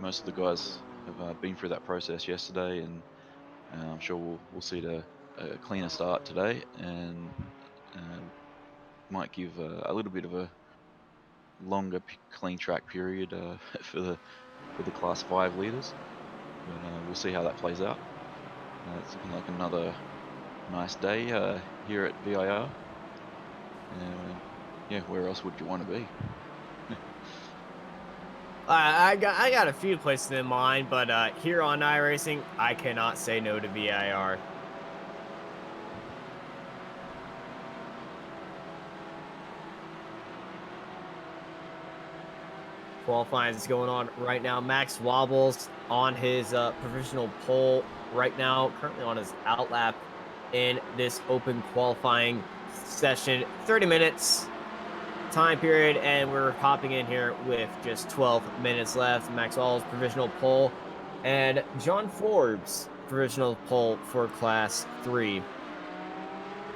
most of the guys have been through that process yesterday, and I'm sure we'll see a cleaner start today, and uh, might give a little bit of a longer clean track period for the Class 5 leaders, but we'll see how that plays out. It's looking like another nice day here at VIR. Yeah, where else would you want to be? I got a few places in mind, but here on iRacing, I cannot say no to VIR. Qualifying is going on right now. Max wobbles on his provisional pole right now, currently on his outlap in this open qualifying session. 30 minutes time period, and we're hopping in here with just 12 minutes left. Max Wall's provisional pole, and John Forbes provisional pole for Class 3.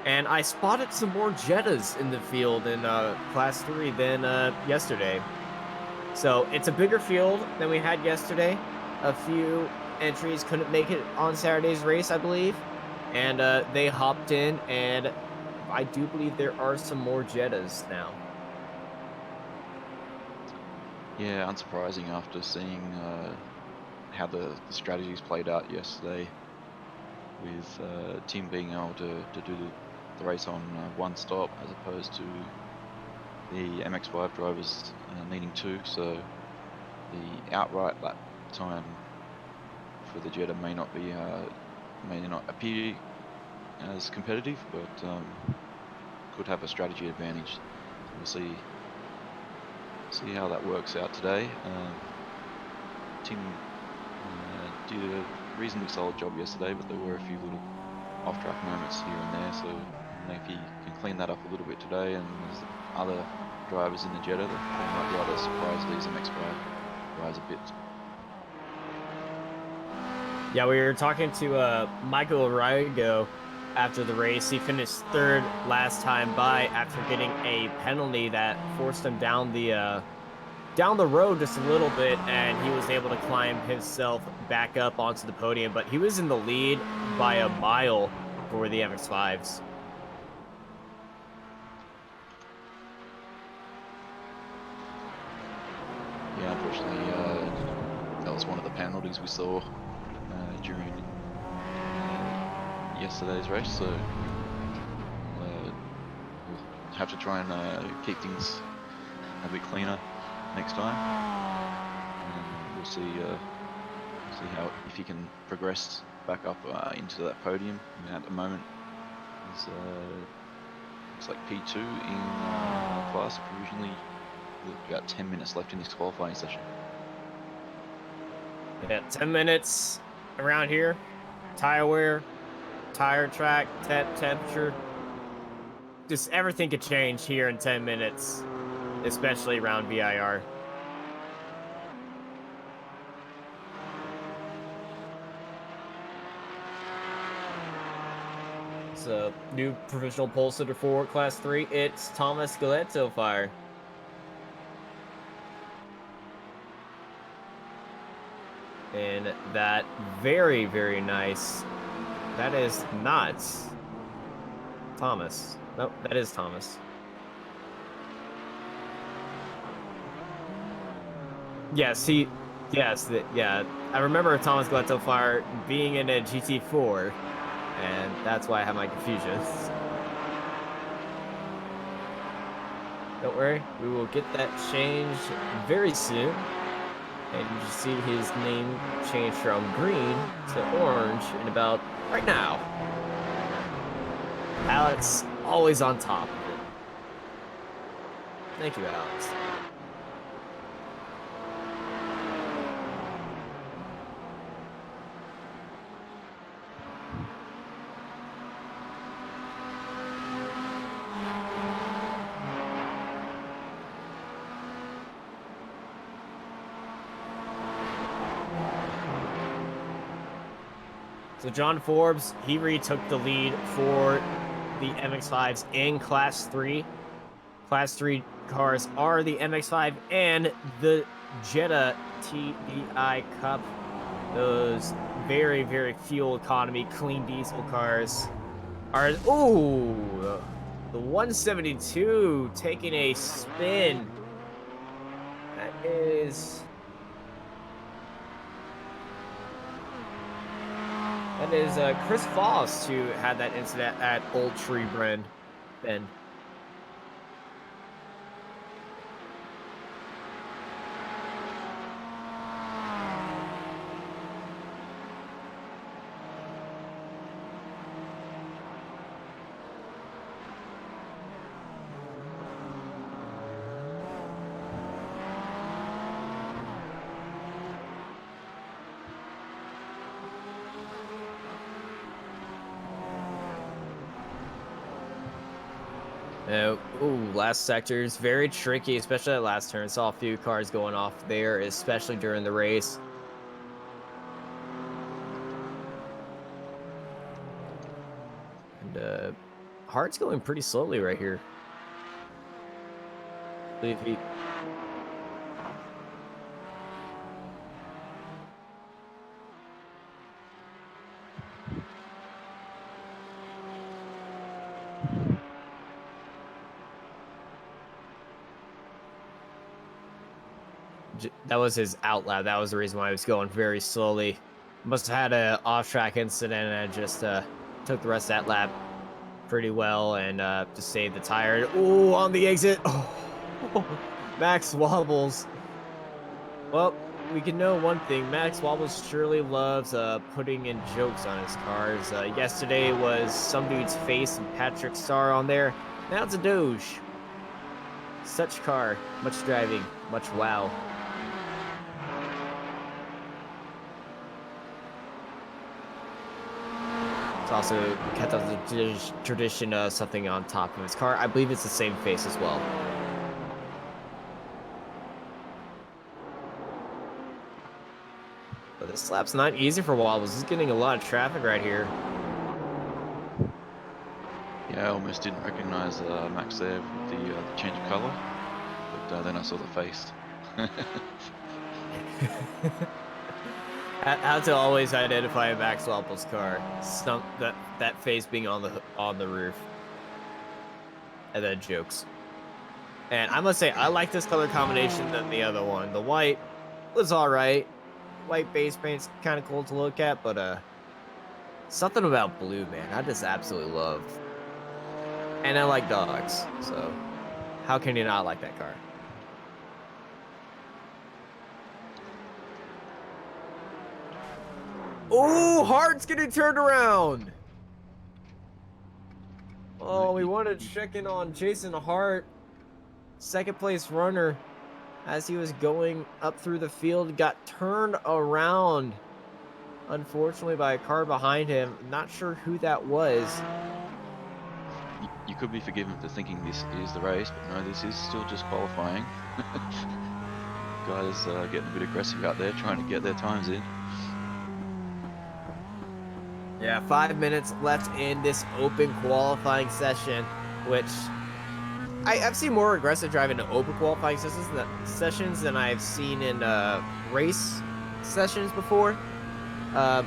And I spotted some more Jettas in the field in Class 3 than yesterday. So it's a bigger field than we had yesterday. A few entries couldn't make it on Saturday's race, I believe. And they hopped in, and I do believe there are some more Jettas now. Yeah, unsurprising after seeing how the strategies played out yesterday, with Tim being able to do the race on one stop as opposed to the MX5 drivers needing two. So the outright lap time for the Jetta may not appear as competitive, but could have a strategy advantage. So we'll see how that works out today. Tim did a reasonably solid job yesterday, but there were a few little off-track moments here and there, so maybe he can clean that up a little bit today, and there's other drivers in the Jetta that might be able to surprise these MX5 guys a bit. Yeah, we were talking to Michael Rigo after the race. He finished third last time by after getting a penalty that forced him down the road just a little bit, and he was able to climb himself back up onto the podium. But he was in the lead by a mile for the MX5s. Yeah, unfortunately, that was one of the penalties we saw during yesterday's race, so we'll have to try and keep things a bit cleaner next time. And we'll see how, if he can progress back up into that podium. I mean, at the moment, he's looks like P2 in class. Provisionally, about 10 minutes left in this qualifying session. Yeah, 10 minutes around here. Tire wear, tire track, temperature. Just everything could change here in 10 minutes, especially around VIR. So, new provisional pole sitter for Class 3. It's Thomas Gillette so far. And that very, very nice. That is not Thomas. Nope, that is Thomas. Yes, yeah. I remember Thomas Gletto Fire being in a GT4, and that's why I have my confusions. Don't worry, we will get that changed very soon. And you see his name change from green to orange in about right now. Alex, always on top of it. Thank you, Alex. So John Forbes, he retook the lead for the MX-5s in Class 3. Class 3 cars are the MX-5 and the Jetta TDI Cup. Those very, very fuel economy, clean diesel cars are. Oh, the 172 taking a spin. That is. That is Chris Foss who had that incident at Old Tree Bend. Ooh, last sector is very tricky, especially that last turn. Saw a few cars going off there, especially during the race. And Hart's going pretty slowly right here. I believe he. That was his out lap. That was the reason why he was going very slowly. Must have had a off-track incident and just took the rest of that lap pretty well and just saved the tire. Ooh, on the exit. Oh, Max wobbles. Well, we can know one thing. Max Wobbles surely loves putting in jokes on his cars. Yesterday was some dude's face and Patrick Star on there. Now it's a Doge. Such car, much driving, much wow. It's also kept up the tradition of something on top of his car. I believe it's the same face as well. But this lap's not easy for Wobbles. He's getting a lot of traffic right here. Yeah, I almost didn't recognize Max there with the change of colour, but then I saw the face. How to always identify a Max Wapple's car? That face being on the roof, and then jokes. And I must say, I like this color combination than the other one. The white was all right. White base paint's kind of cool to look at, but something about blue, man, I just absolutely love. And I like dogs, so how can you not like that car? Oh, Hart's getting turned around. Oh, we wanted to check in on Jason Hart, second place runner, as he was going up through the field, got turned around, unfortunately, by a car behind him. Not sure who that was. You could be forgiven for thinking this is the race, but no, this is still just qualifying. Guys getting a bit aggressive out there, trying to get their times in. Yeah, 5 minutes left in this open qualifying session, which I've seen more aggressive driving in open qualifying sessions than I've seen in race sessions before. But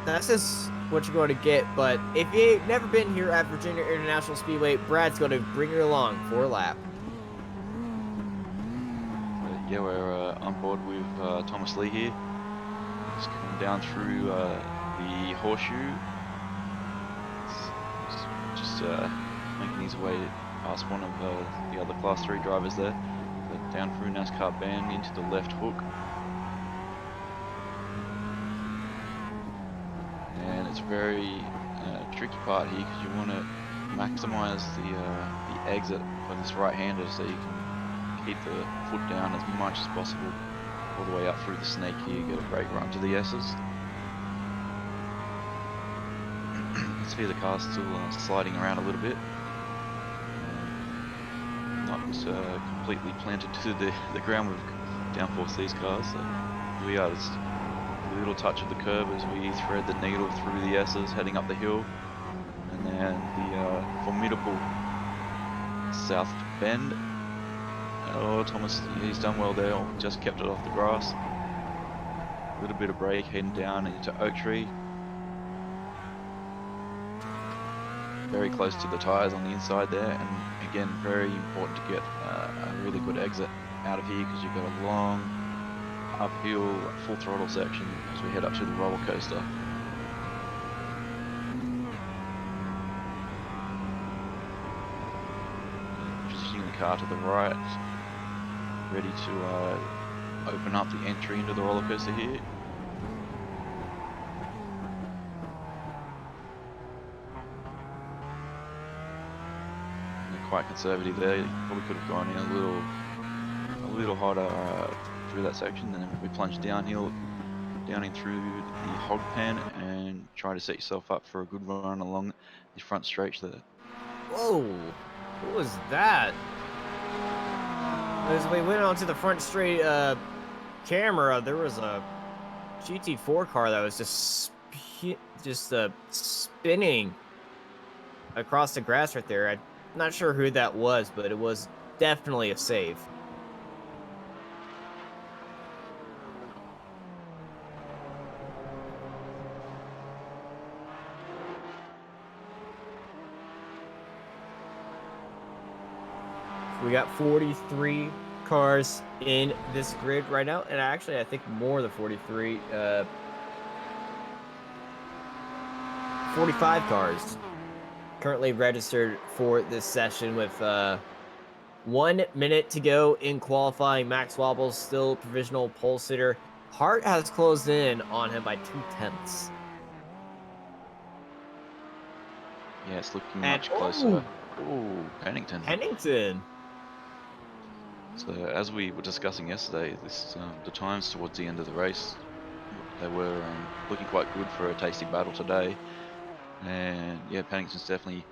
that's just what you're going to get. But if you've never been here at Virginia International Speedway, Brad's going to bring you along for a lap. Yeah, we're on board with Thomas Lee here. He's coming down through the horseshoe. Just making his way past one of the other Class 3 drivers there. But down through NASCAR Bend into the left hook. And it's a very tricky part here because you want to maximize the exit for this right-hander so you can keep the foot down as much as possible all the way up through the snake here, get a great run to the S's. You see the car's still sliding around a little bit. Not completely planted to the ground with downforce these cars. So here we are, just a little touch of the curb as we thread the needle through the S's heading up the hill. And then the formidable South Bend. Oh, Thomas, he's done well there. Just kept it off the grass. A little bit of brake heading down into Oak Tree. Very close to the tyres on the inside there, and again, very important to get a really good exit out of here because you've got a long uphill full throttle section as we head up to the roller coaster. Positioning the car to the right, ready to open up the entry into the roller coaster here. Quite conservative there. Probably could have gone in a little hotter through that section, and then we plunge downhill, down in through the hog pen, and try to set yourself up for a good run along the front stretch there. Whoa! What was that? As we went onto the front straight camera, there was a GT4 car that was just spinning across the grass right there. I'm not sure who that was, but it was definitely a save. We got 43 cars in this grid right now, and actually I think more than 43, 45 cars currently registered for this session with 1 minute to go in qualifying. Max Wobbles still provisional pole sitter. Hart has closed in on him by 2/10. Yeah, it's looking And much closer. Oh, Pennington. Pennington. So as we were discussing yesterday, the times towards the end of the race, they were looking quite good for a tasty battle today. And yeah, Pennington's definitely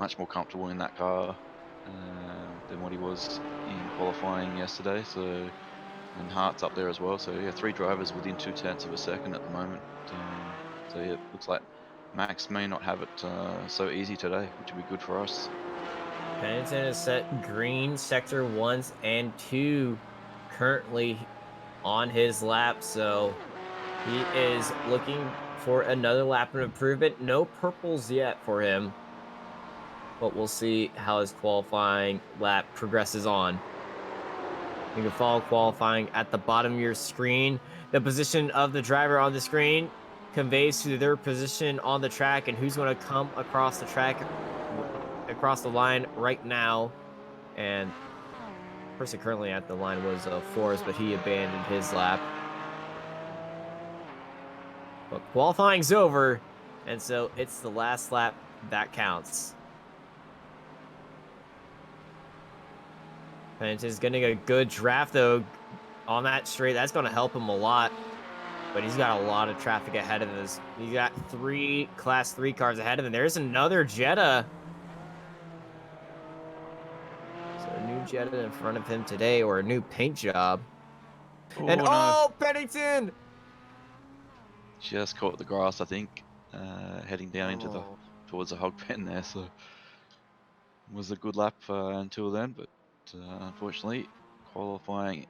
much more comfortable in that car than what he was in qualifying yesterday. So, and Hart's up there as well. So yeah, 3 drivers within 2/10 of a second at the moment. So yeah, it looks like Max may not have it so easy today, which would be good for us. Pennington is set green sector 1s and 2 currently on his lap, so he is looking for another lap of improvement. No purples yet for him, but we'll see how his qualifying lap progresses on. You can follow qualifying at the bottom of your screen. The position of the driver on the screen conveys to their position on the track and who's going to come across the track, across the line right now. And the person currently at the line was Forrest, but he abandoned his lap. But qualifying's over, and so it's the last lap that counts. Pennington's getting a good draft, though, on that straight. That's going to help him a lot. But he's got a lot of traffic ahead of us. He's got 3 Class 3 cars ahead of him. There's another Jetta. So a new Jetta in front of him today, or a new paint job. Oh, And no. Pennington! Just caught the grass, I think, heading down into towards the hog pen there. So it was a good lap until then, but unfortunately, qualifying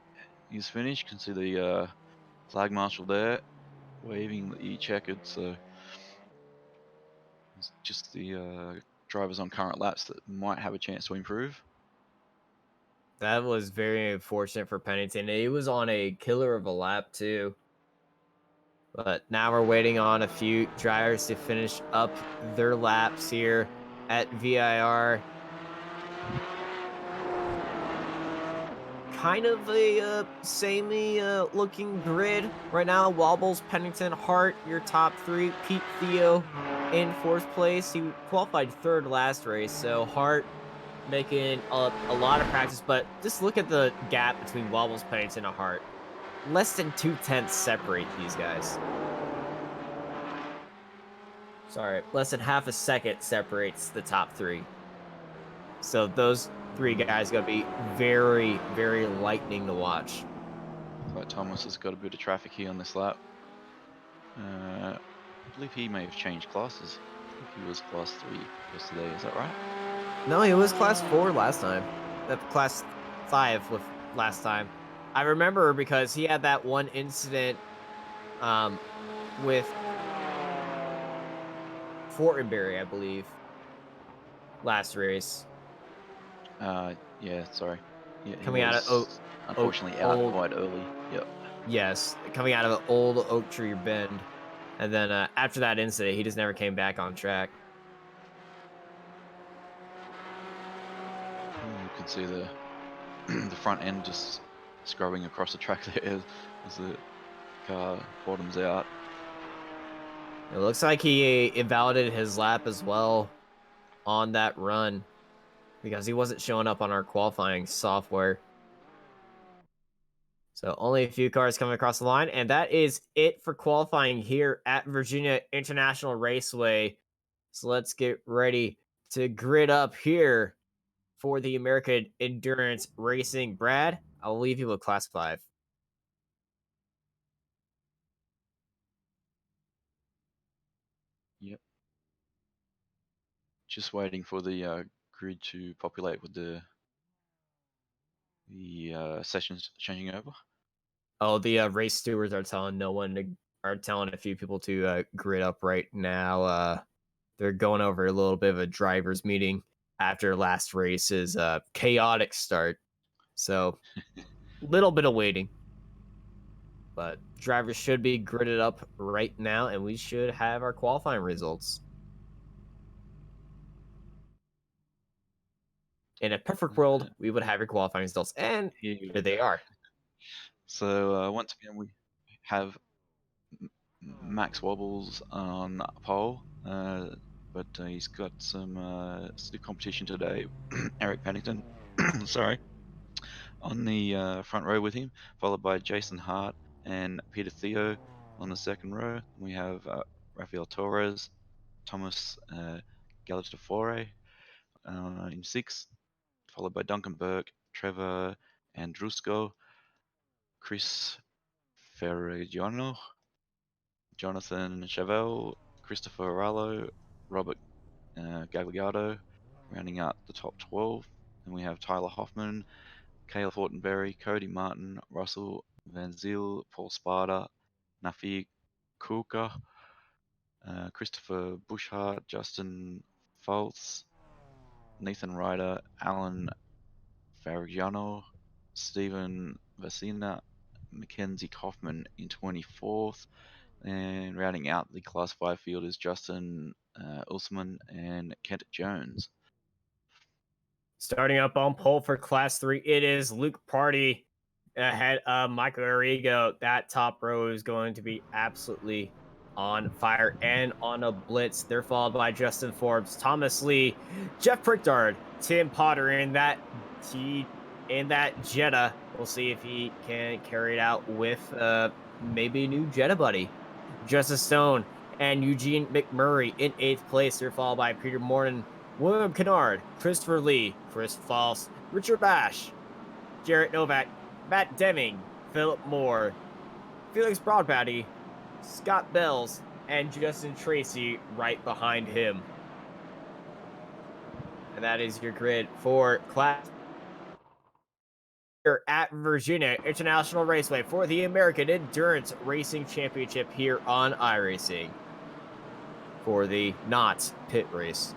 is finished. Can see the flag marshal there waving the checkered. So it's just the drivers on current laps that might have a chance to improve. That was very unfortunate for Pennington. He was on a killer of a lap, too. But now we're waiting on a few drivers to finish up their laps here at VIR. Kind of a samey looking grid right now. Wobbles, Pennington, Hart, your top 3. Pete Theo in 4th place. He qualified 3rd last race, so Hart making a lot of practice. But just look at the gap between Wobbles, Pennington, and Hart. Less than 2/10 separate these guys. Sorry, less than half a second separates the top 3. So those 3 guys gonna be very, very lightning to watch. Like Thomas has got a bit of traffic here on this lap. I believe he may have changed classes. I think he was class 3 yesterday, is that right? No, he was class 4 last time. Class 5 with last time. I remember because he had that one incident with Fortenberry, I believe, last race. Yeah, sorry. Yeah, he Coming out of was unfortunately out old, quite early. Yep. yes, coming out of an old Oak Tree Bend, and then after that incident, he just never came back on track. You can see the the front end just scrubbing across the track there as the car bottoms out. It looks like he invalidated his lap as well on that run because he wasn't showing up on our qualifying software. So only a few cars coming across the line, and that is it for qualifying here at Virginia International Raceway. So let's get ready to grid up here for the American Endurance Racing. Brad, I'll leave you with Class 5. Yep. Just waiting for the grid to populate with the sessions changing over. Oh, the race stewards are telling are telling a few people to grid up right now. They're going over a little bit of a drivers meeting after last race's chaotic start. So, little bit of waiting. But drivers should be gridded up right now, and we should have our qualifying results. In a perfect world, we would have your qualifying results, and Here you here go. they are. So once again, we have Max Wobbles on pole, but he's got some stiff competition today. Eric Pennington, sorry, on the front row with him, followed by Jason Hart and Peter Theo on the second row. We have Rafael Torres, Thomas Gallatafore in sixth, followed by Duncan Burke, Trevor Andrusco, Chris Ferragiano, Jonathan Chevelle, Christopher Arallo, Robert Gagliardo, rounding out the top 12. Then we have Tyler Hoffman, Kayla Fortenberry, Cody Martin, Russell Van Zyl, Paul Sparta, Nafi Kuka, Christopher Bushart, Justin Foltz, Nathan Ryder, Alan Fargiano, Stephen Vasina, Mackenzie Kaufman in 24th, and rounding out the Class 5 field is Justin Usman and Kent Jones. Starting up on pole for Class 3, it is Luke Party ahead of Michael Arrigo. That top row is going to be absolutely on fire and on a blitz. They're followed by Justin Forbes, Thomas Lee, Jeff Prickdard, Tim Potter in that Jetta. We'll see if he can carry it out with maybe a new Jetta buddy. Justice Stone and Eugene McMurray in 8th place. They're followed by Peter Morton, William Kennard, Christopher Lee, Chris False, Richard Bash, Jarrett Novak, Matt Deming, Philip Moore, Felix Broadbody, Scott Bells, and Justin Tracy right behind him. And that is your grid for Class here at Virginia International Raceway for the American Endurance Racing Championship here on iRacing for the Knott's Pit Race.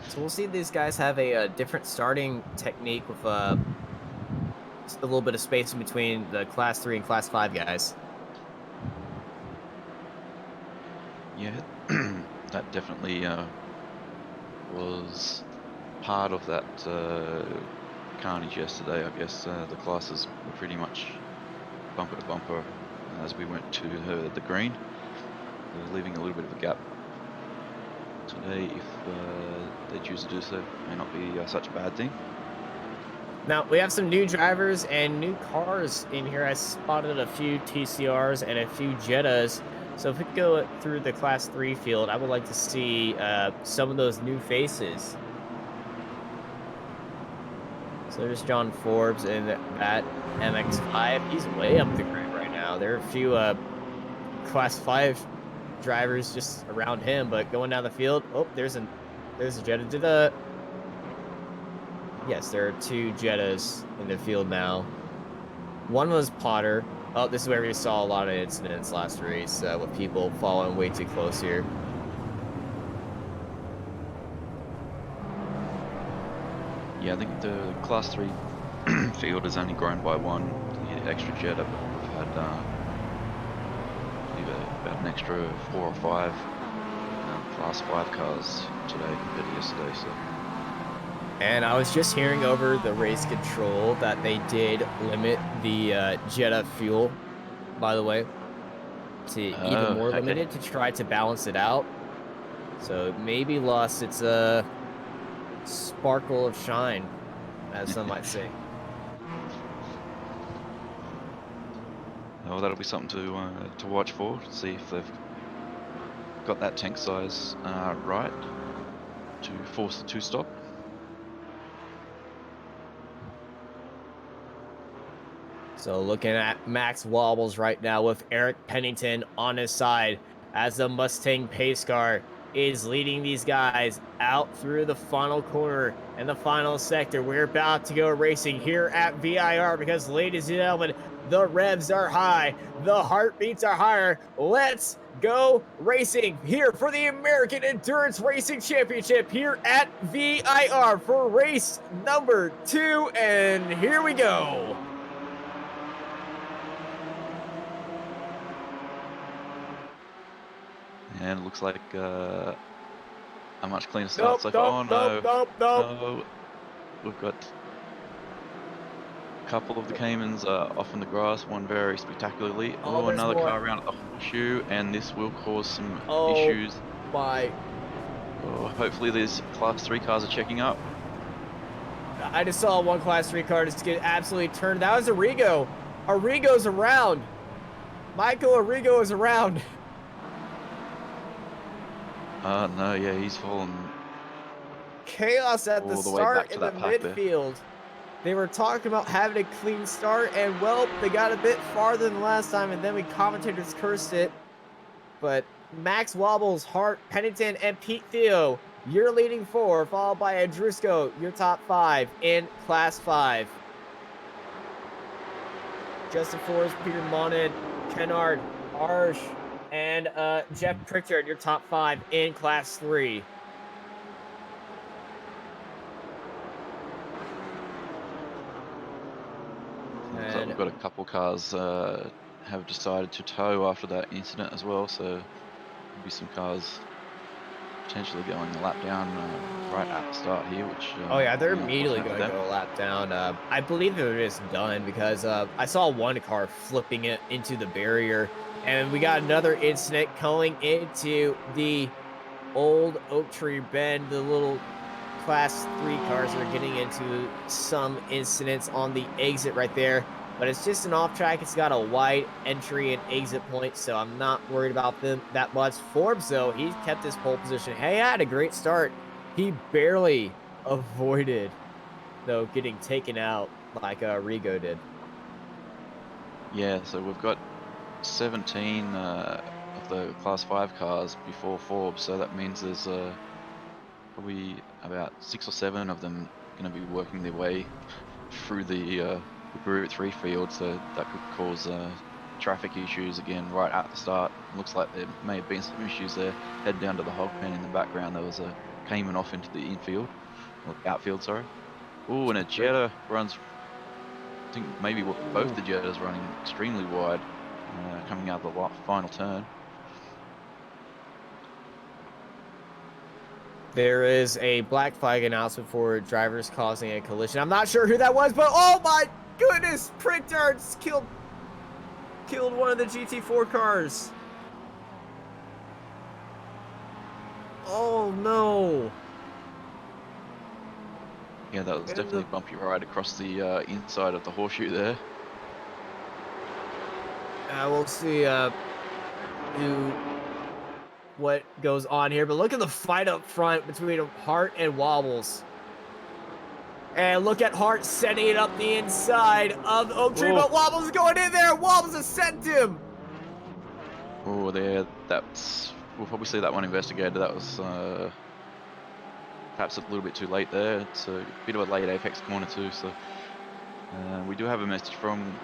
So we'll see these guys have a different starting technique with a little bit of space in between the Class 3 and Class 5 guys. Yeah, that definitely was part of that carnage yesterday. I guess the classes were pretty much bumper to bumper as we went to the green, leaving a little bit of a gap. Today, if they choose to do so, may not be such a bad thing. Now, we have some new drivers and new cars in here. I spotted a few TCRs and a few Jettas. So if we go through the Class 3 field, I would like to see some of those new faces. So there's John Forbes in that MX-5. He's way up the grid right now. There are a few Class 5 drivers just around him, but going down the field, oh, there's a Jetta. Yes, there are 2 Jettas in the field now. One was Potter. Oh, this is where we saw a lot of incidents last race with people following way too close here. Yeah, I think the Class 3 field has only grown by 1 extra Jetta, but we've had I believe about an extra 4 or 5 Class 5 cars today compared to yesterday. So. And I was just hearing over the race control that they did limit the Jetta fuel, by the way, to even more Okay. limited to try to balance it out. So maybe lost its sparkle of shine, as some might say. Well, that'll be something to watch for. See if they've got that tank size right to force the 2-stop. So looking at Max Wobbles right now with Eric Pennington on his side as the Mustang pace car is leading these guys out through the final corner and the final sector. We're about to go racing here at VIR because, ladies and gentlemen, the revs are high, the heartbeats are higher. Let's go racing here for the American Endurance Racing Championship here at VIR for race number 2, and here we go. And it looks like a much cleaner start so far. No. We've got a couple of the Caymans off in the grass, one very spectacularly. Oh, another car around at the horseshoe, and this will cause some issues. My. Oh, hopefully these Class 3 cars are checking up. I just saw one Class 3 car just get absolutely turned. That was Arrigo. Arrigo's around. Michael Arrigo is around. No, yeah, he's fallen. Chaos at the start in the midfield. They were talking about having a clean start, and well, they got a bit farther than last time, and then we commentators cursed it. But Max Wobbles, Hart, Pennington, and Pete Theo, you're leading 4, followed by Andrusco, your top 5 in Class 5. Justin Forrest, Peter Monad, Kennard, Arsh, and Jeff Pritchard, your top 5 in Class 3. So we've got a couple cars have decided to tow after that incident as well, so there'll be some cars potentially going a lap down right at the start here, which oh yeah, they're immediately going to go a lap down. I believe they're just done because I saw one car flipping it into the barrier, and we got another incident going into the old Oak Tree Bend. The little Class 3 cars are getting into some incidents on the exit right there, but it's just an off track. It's got a wide entry and exit point, so I'm not worried about them that much. Forbes, though, he's kept his pole position. Hey, had a great start. He barely avoided, though, getting taken out like Rigo did. Yeah, so we've got 17 of the Class 5 cars before Forbes, so that means there's probably about 6 or 7 of them going to be working their way through the Group 3 field, so that could cause traffic issues again right at the start. Looks like there may have been some issues there. Head down to the hog pen in the background, there was a Cayman off into the infield, or outfield, sorry. Oh, and a Jetta runs, I think maybe both the Jettas running extremely wide, coming out of the final turn. There is a black flag announcement for drivers causing a collision. I'm not sure who that was, but oh my goodness, Pritchard's killed one of the GT4 cars. Oh no. Yeah, that was definitely a bumpy ride across the inside of the horseshoe there. We'll see what goes on here, but look at the fight up front between Hart and Wobbles. And look at Hart setting it up the inside of the Oak Tree, but Wobbles is going in there. Wobbles has sent him. Oh, there, that's we'll probably see that one investigated. That was perhaps a little bit too late there. It's a bit of a late apex corner too. So we do have a message from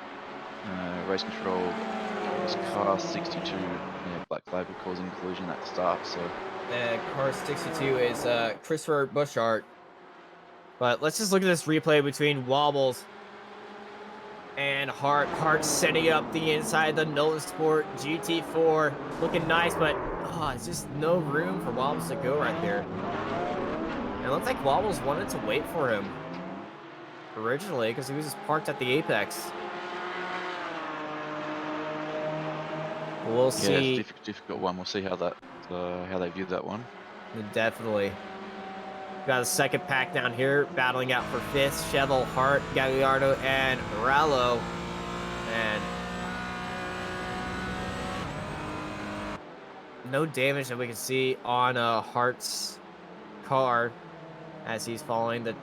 race control. It was car 62. Yeah, black flag would cause an collision at the start. So Car 62 is Christopher Buschart. But let's just look at this replay between Wobbles and Hart. Hart setting up the inside the Nolan Sport GT4. Looking nice, but it's just no room for Wobbles to go right there. And it looks like Wobbles wanted to wait for him originally because he was just parked at the apex. We'll see. Yeah, it's a difficult one. We'll see how they view that one. Definitely. Got a second pack down here, battling out for fifth. Chevelle, Hart, Gagliardo, and Rallo. And no damage that we can see on Hart's car as he's following the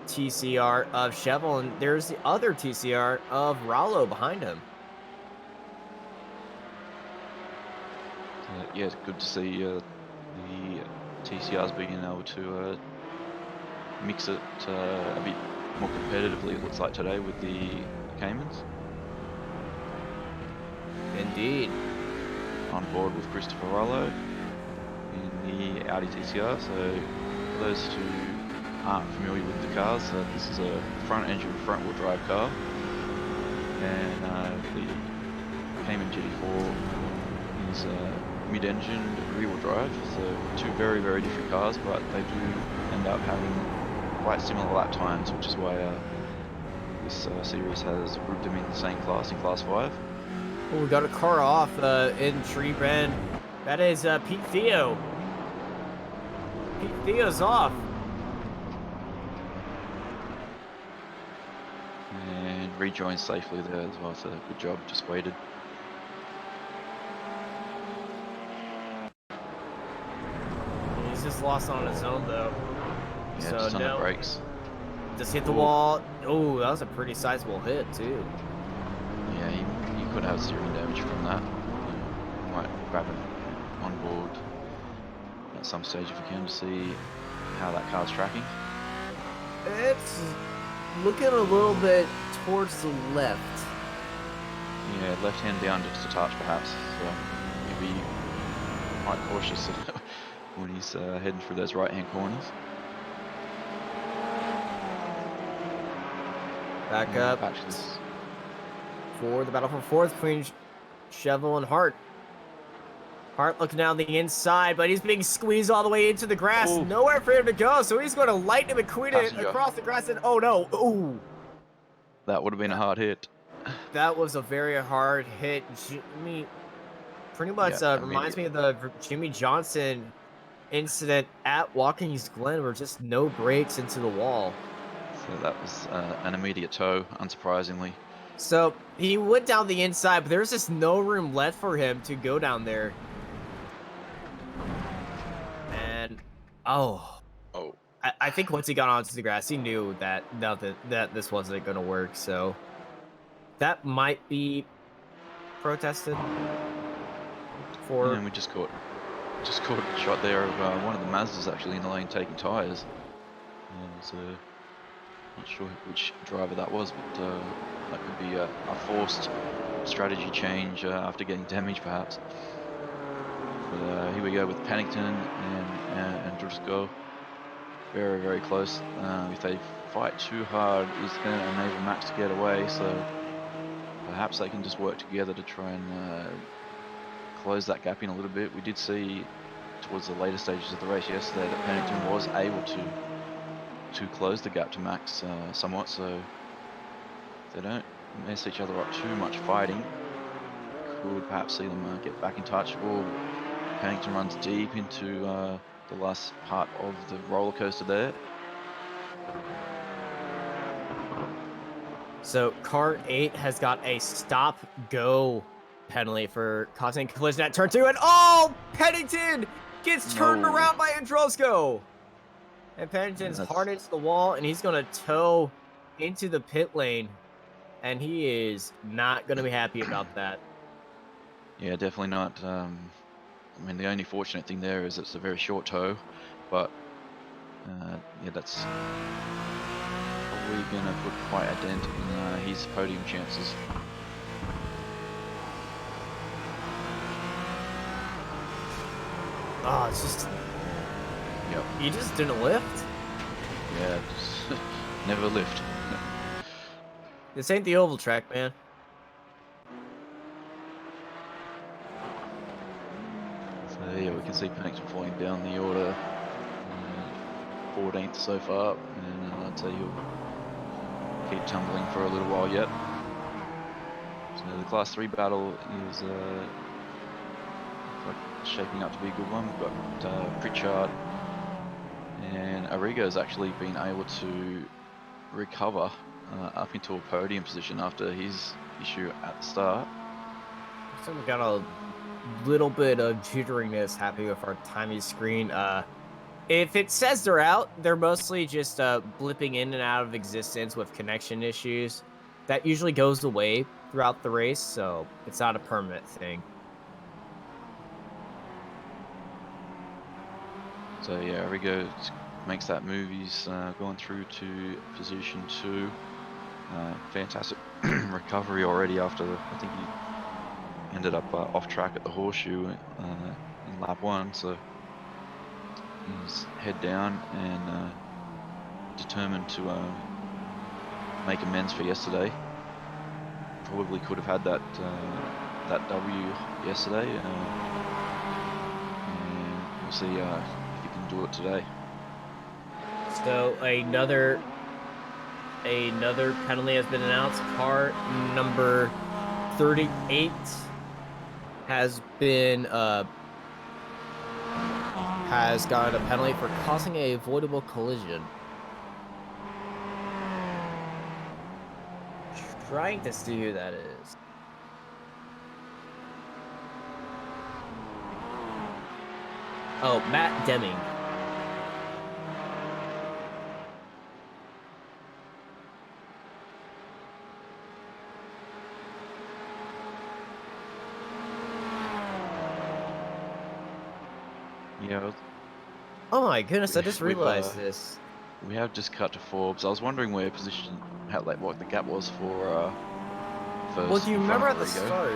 TCR of Chevelle, and there's the other TCR of Rallo behind him. Yeah, it's good to see the TCRs being able to mix it a bit more competitively, it looks like today, with the Caymans. Indeed. On board with Christopher Rallo in the Audi TCR. So for those who aren't familiar with the cars, this is a front engine, front wheel drive car, and the Cayman GT4 is mid-engine rear wheel drive. So two very, very different cars, but they do end up having quite similar lap times, which is why this series has grouped them in the same class, in class 5. Oh, we got a car off in Tree Bend. That is Pete Theo. Pete Theo's off. And rejoined safely there as well, so good job, just waited. He's just lost on his own though. Yeah, so just on the no. brakes. Just hit the wall. Oh, that was a pretty sizable hit too. Yeah, he could have steering damage from that. Might grab him on board at some stage if we can to see how that car's tracking. It's looking a little bit towards the left. Yeah, left hand down just a touch perhaps. So maybe quite cautious when he's heading through those right hand corners. Back up. For the battle for fourth between Chevelle and Hart. Hart looking down the inside, but he's being squeezed all the way into the grass. Ooh. Nowhere for him to go, so he's going to Lightning McQueen it across the grass, and oh no. Ooh. That would have been a hard hit. That was a very hard hit. Jimmy pretty much reminds me of the Jimmy Johnson incident at Watkins Glen, where just no brakes into the wall. So that was an immediate tow, unsurprisingly. So he went down the inside, but there's just no room left for him to go down there. And I think once he got onto the grass, he knew that this wasn't going to work. So that might be protested for. And we just caught a shot there of one of the Mazdas actually in the lane taking tires. So not sure which driver that was, but that could be a forced strategy change after getting damaged, perhaps. But here we go with Pennington and Driscoll. Very, very close. If they fight too hard, it's going to enable Max to get away. So perhaps they can just work together to try and close that gap in a little bit. We did see towards the later stages of the race yesterday that Pennington was able to close the gap to Max somewhat, so if they don't mess each other up too much fighting, could perhaps see them get back in touch, or Pennington runs deep into the last part of the roller coaster there. So car 8 has got a stop-go penalty for causing a collision at turn 2, and Pennington gets turned around by Androsco. And Pennington's hard into the wall, and he's going to tow into the pit lane. And he is not going to be happy about that. Yeah, definitely not. I mean, the only fortunate thing there is it's a very short toe, but yeah, that's probably going to put quite a dent in his podium chances. Oh, it's just... Yep. He just didn't lift. Yeah, just never lift. This ain't the oval track, man. So yeah, we can see Pennington falling down the order. 14th so far, and I'd say he'll keep tumbling for a little while yet. So the Class 3 battle is like shaping up to be a good one. We've got Pritchard and Arrigo's actually been able to recover up into a podium position after his issue at the start. So we got a little bit of jitteriness happening with our timing screen. If it says they're out, they're mostly just blipping in and out of existence with connection issues. That usually goes away throughout the race, so it's not a permanent thing. So yeah, Arrigo makes that move. He's gone through to position 2. Fantastic recovery already after, I think he ended up off track at the horseshoe in lap 1, so he's head down and determined to make amends for yesterday. Probably could have had that that W yesterday, and we'll see if he can do it today. So another penalty has been announced. Car number 38 has gotten a penalty for causing a avoidable collision. Trying to see who that is. Oh, Matt Deming. Yeah. Oh my goodness! I just realized this. We have just cut to Forbes. I was wondering where position, what the gap was for first. Well, do you remember at the Arrigo. start?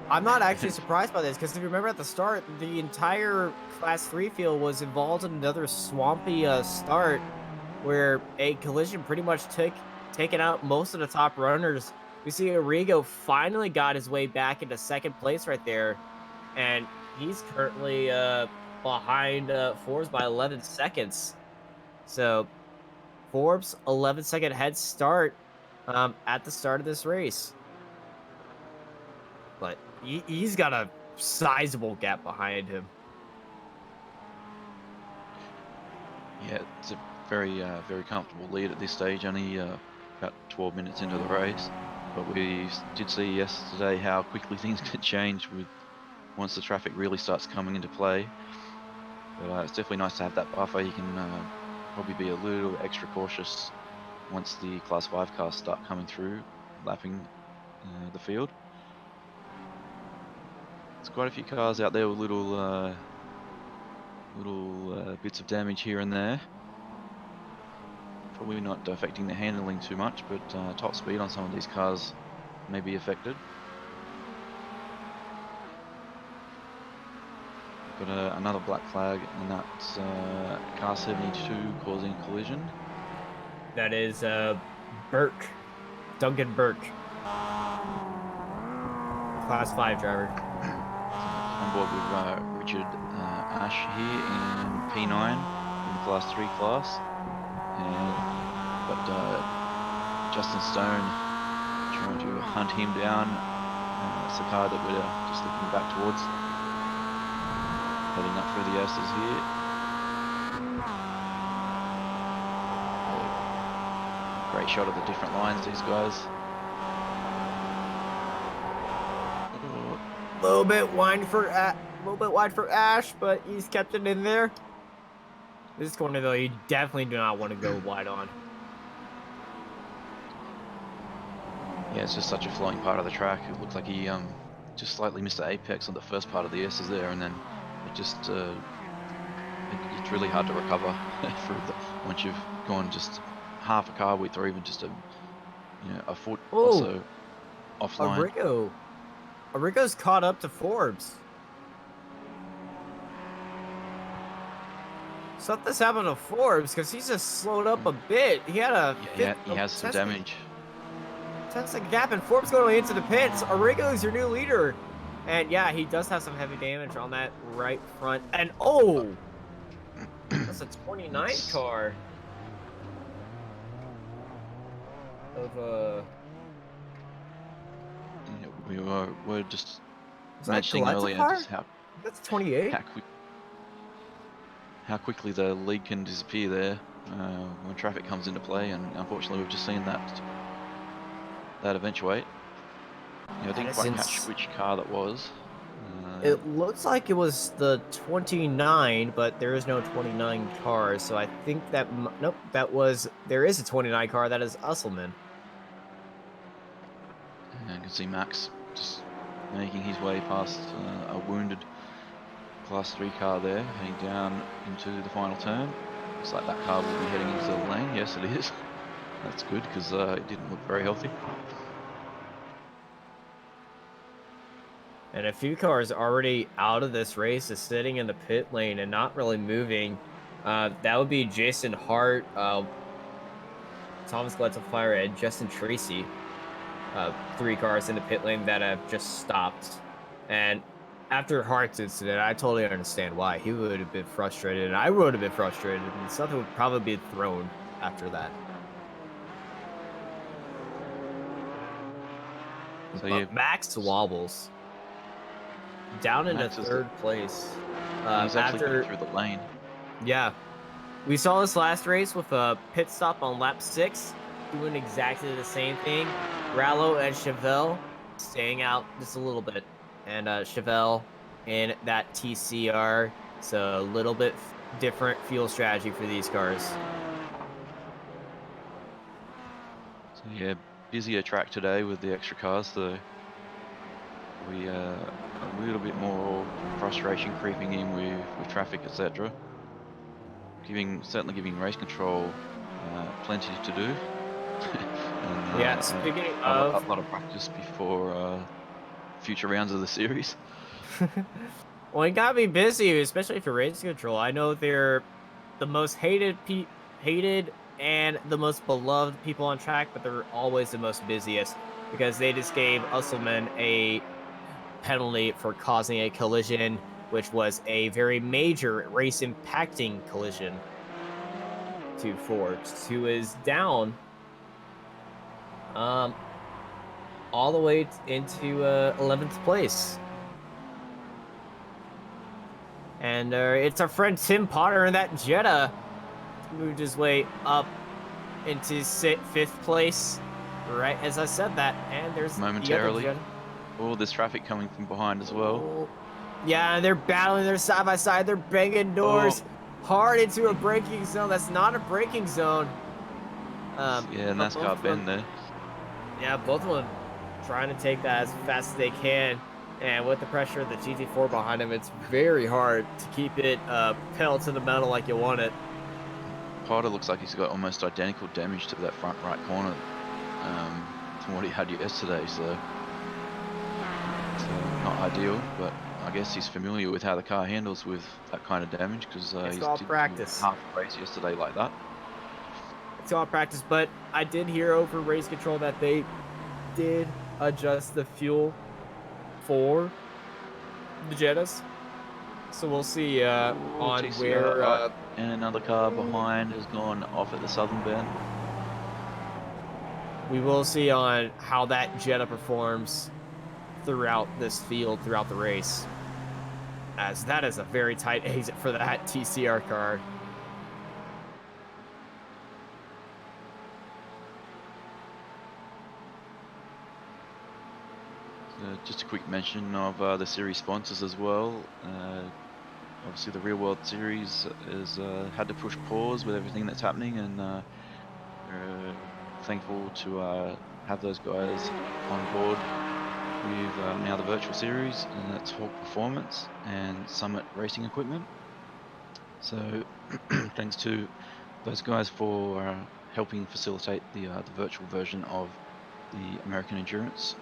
I'm not actually surprised by this because if you remember at the start, the entire Class 3 field was involved in another swampy start where a collision pretty much taken out most of the top runners. We see Arrigo finally got his way back into second place right there, and he's currently behind Forbes by 11 seconds. So Forbes 11-second head start at the start of this race. But he's got a sizable gap behind him. Yeah, it's a very comfortable lead at this stage, only about 12 minutes into the race. But we did see yesterday how quickly things can change once the traffic really starts coming into play. But it's definitely nice to have that buffer. You can probably be a little extra cautious once the Class 5 cars start coming through, lapping the field. There's quite a few cars out there with little bits of damage here and there. Probably not affecting the handling too much, but top speed on some of these cars may be affected. Got another black flag, and that's car 72 causing a collision. That is Burke, Duncan Burke, Class 5 driver. On board with Richard Ash here in P9 in the Class 3 class. And got Justin Stone trying to hunt him down. It's the car that we're just looking back towards. Heading up through the Asters here. Great shot of the different lines, these guys. A little bit wide for Ash, but he's kept it in there. This corner, though, you definitely do not want to go wide on. Yeah, it's just such a flowing part of the track. It looked like he just slightly missed the apex on the first part of the S's there, and then it just it's really hard to recover once you've gone just half a car width or even just a foot or Oh, so offline. Arrigo. Arrigo's caught up to Forbes. Something's happened to Forbes because he's just slowed up a bit. He had a Yeah, he has some damage. Tesla gap, and Forbes going into the pits. Arrigo's your new leader. And yeah, he does have some heavy damage on that right front. And oh, that's a 29 car of Yeah, we're just is that mentioning Gillette earlier car? just That's 28. how quickly the lead can disappear there when traffic comes into play, and unfortunately we've just seen that eventuate. Yeah, I didn't quite catch which car that was. It looks like it was the 29, but there is no 29 car, so I think that nope, there is a 29 car. That is Usselman. And you can see Max just making his way past a wounded Class 3 car there, heading down into the final turn. Looks like that car will be heading into the lane. Yes, it is. That's good because it didn't look very healthy. And a few cars already out of this race is sitting in the pit lane and not really moving. That would be Jason Hart, Thomas Fire, and Justin Tracy. 3 cars in the pit lane that have just stopped. And after Hart's incident, I totally understand why. He would have been frustrated, and I would have been frustrated, and something would probably be thrown after that. So But yeah, Max wobbles down into Max third place. he's actually getting through the lane. Yeah, we saw this last race with a pit stop on lap 6, doing exactly the same thing. Rallo and Chevelle staying out just a little bit, and Chevelle in that TCR. So a little bit different fuel strategy for these cars. So yeah, busier track today with the extra cars, so we a little bit more frustration creeping in with traffic, etc. Certainly giving race control plenty to do. And, Yeah, speaking a of, lot of practice before future rounds of the series. well, you gotta be busy, especially for race control. I know they're the most hated and the most beloved people on track, but they're always the most busiest because they just gave Usselman a penalty for causing a collision, which was a very major race impacting collision to Forbes, who is down all the way into 11th place. And it's our friend Tim Potter in that Jetta moved his way up into 5th place, right as I said that. And there's momentarily. The other Jetta. Oh, there's traffic coming from behind as well. Oh. Yeah, they're battling. They're side by side. They're banging doors hard into a braking zone. That's not a braking zone. Yeah, NASCAR bend there. Yeah, both of them trying to take that as fast as they can. And with the pressure of the GT4 behind him, it's very hard to keep it pedal to the metal like you want it. Potter looks like he's got almost identical damage to that front right corner to what he had yesterday, so it's not ideal, but I guess he's familiar with how the car handles with that kind of damage because he's all did practice. Half a race yesterday like that. It's all practice, but I did hear over race control that they did adjust the fuel for the Jettas. So we'll see on TCR, where... and another car behind has gone off at the southern bend. We will see on how that Jetta performs throughout this field, throughout the race. As that is a very tight exit for that TCR car. Just a quick mention of the series sponsors as well. Obviously, the Real World Series has had to push pause with everything that's happening, and we're thankful to have those guys on board with now the virtual series, and that's Hawk Performance and Summit Racing Equipment. So thanks to those guys for helping facilitate the virtual version of the American Endurance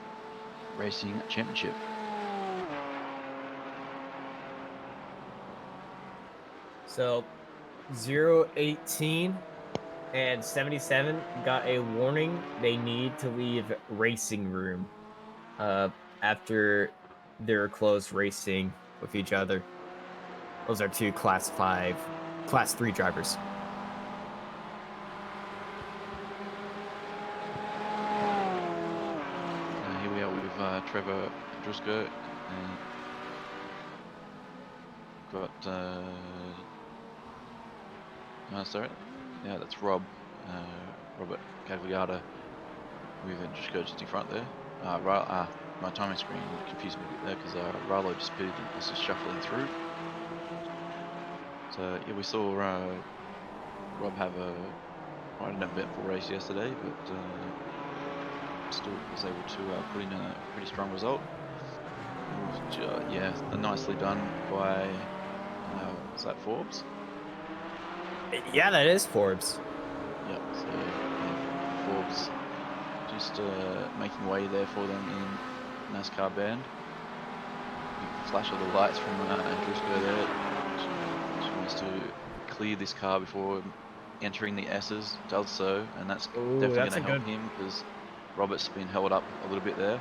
Racing Championship. So 018 and 77 got a warning they need to leave racing room after their close racing with each other. Those are two class 3 drivers. Here we are with Trevor Drusko, and got sorry, yeah, that's Robert Gagliardo with Drusko just in front there. My timing screen confused me a bit there because Rallo just pitted and was just shuffling through. So yeah, we saw Rob have quite an eventful race yesterday, but still was able to put in a pretty strong result. Yeah, nicely done by was that Forbes? Yeah, that is Forbes. Yep. So yeah, Forbes just making way there for them in NASCAR Band. Big flash of the lights from Drusko there. She wants to clear this car before entering the S's. Does so, and that's definitely going to help him because Robert's been held up a little bit there.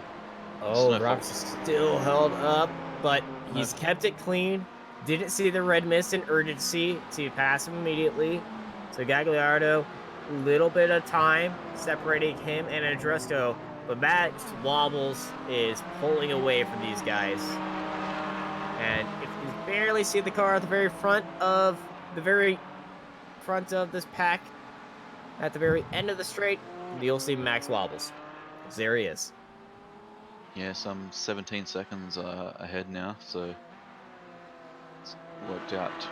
Robert's still held up, but he's kept it clean. Didn't see the red mist and urgency to pass him immediately. So Gagliardo, little bit of time separating him and Andrusco, but Max Wobbles is pulling away from these guys. And if you barely see the car at the very front of this pack, at the very end of the straight, you'll see Max Wobbles. There he is. Yeah, some 17 seconds ahead now, so it's worked out to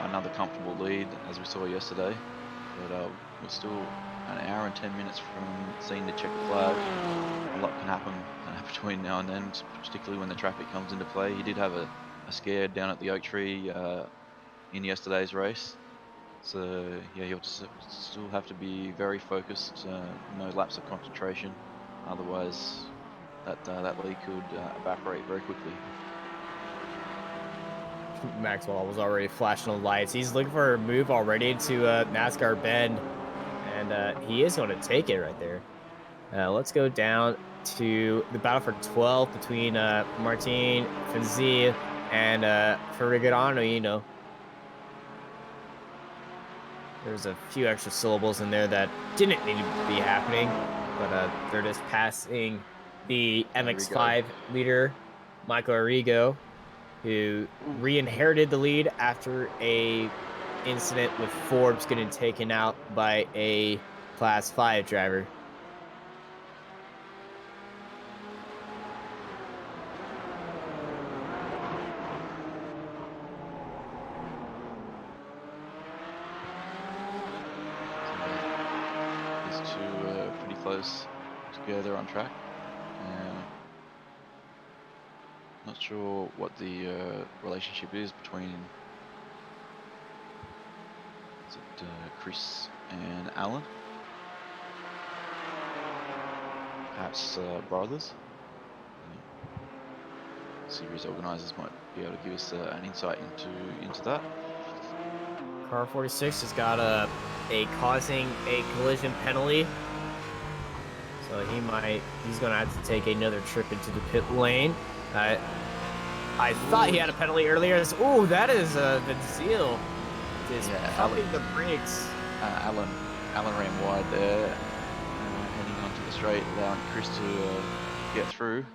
another comfortable lead as we saw yesterday. But we're still an hour and 10 minutes from seeing the checkered flag. A lot can happen between now and then, particularly when the traffic comes into play. He did have a scare down at the Oak Tree in yesterday's race. So yeah, he'll still have to be very focused, no lapse of concentration. Otherwise, that lead could evaporate very quickly. Maxwell was already flashing the lights. He's looking for a move already to NASCAR Bend, and he is going to take it right there. Let's go down to the battle for 12 between Martin Fenzi and Ferrigano. There's a few extra syllables in there that didn't need to be happening, but they're just passing the MX5 leader, Michael Arrigo, who re-inherited the lead after a incident with Forbes getting taken out by a Class 5 driver. These two are pretty close together on track. Not sure what the relationship is between Chris and Alan. Perhaps brothers. Series organisers might be able to give us an insight into that. Car 46 has got a causing a collision penalty, so he's gonna have to take another trip into the pit lane. I thought he had a penalty earlier. Oh, that is Vinzil just pumping the brakes. Alan ran wide there, heading onto the straight, allowing Chris to get through.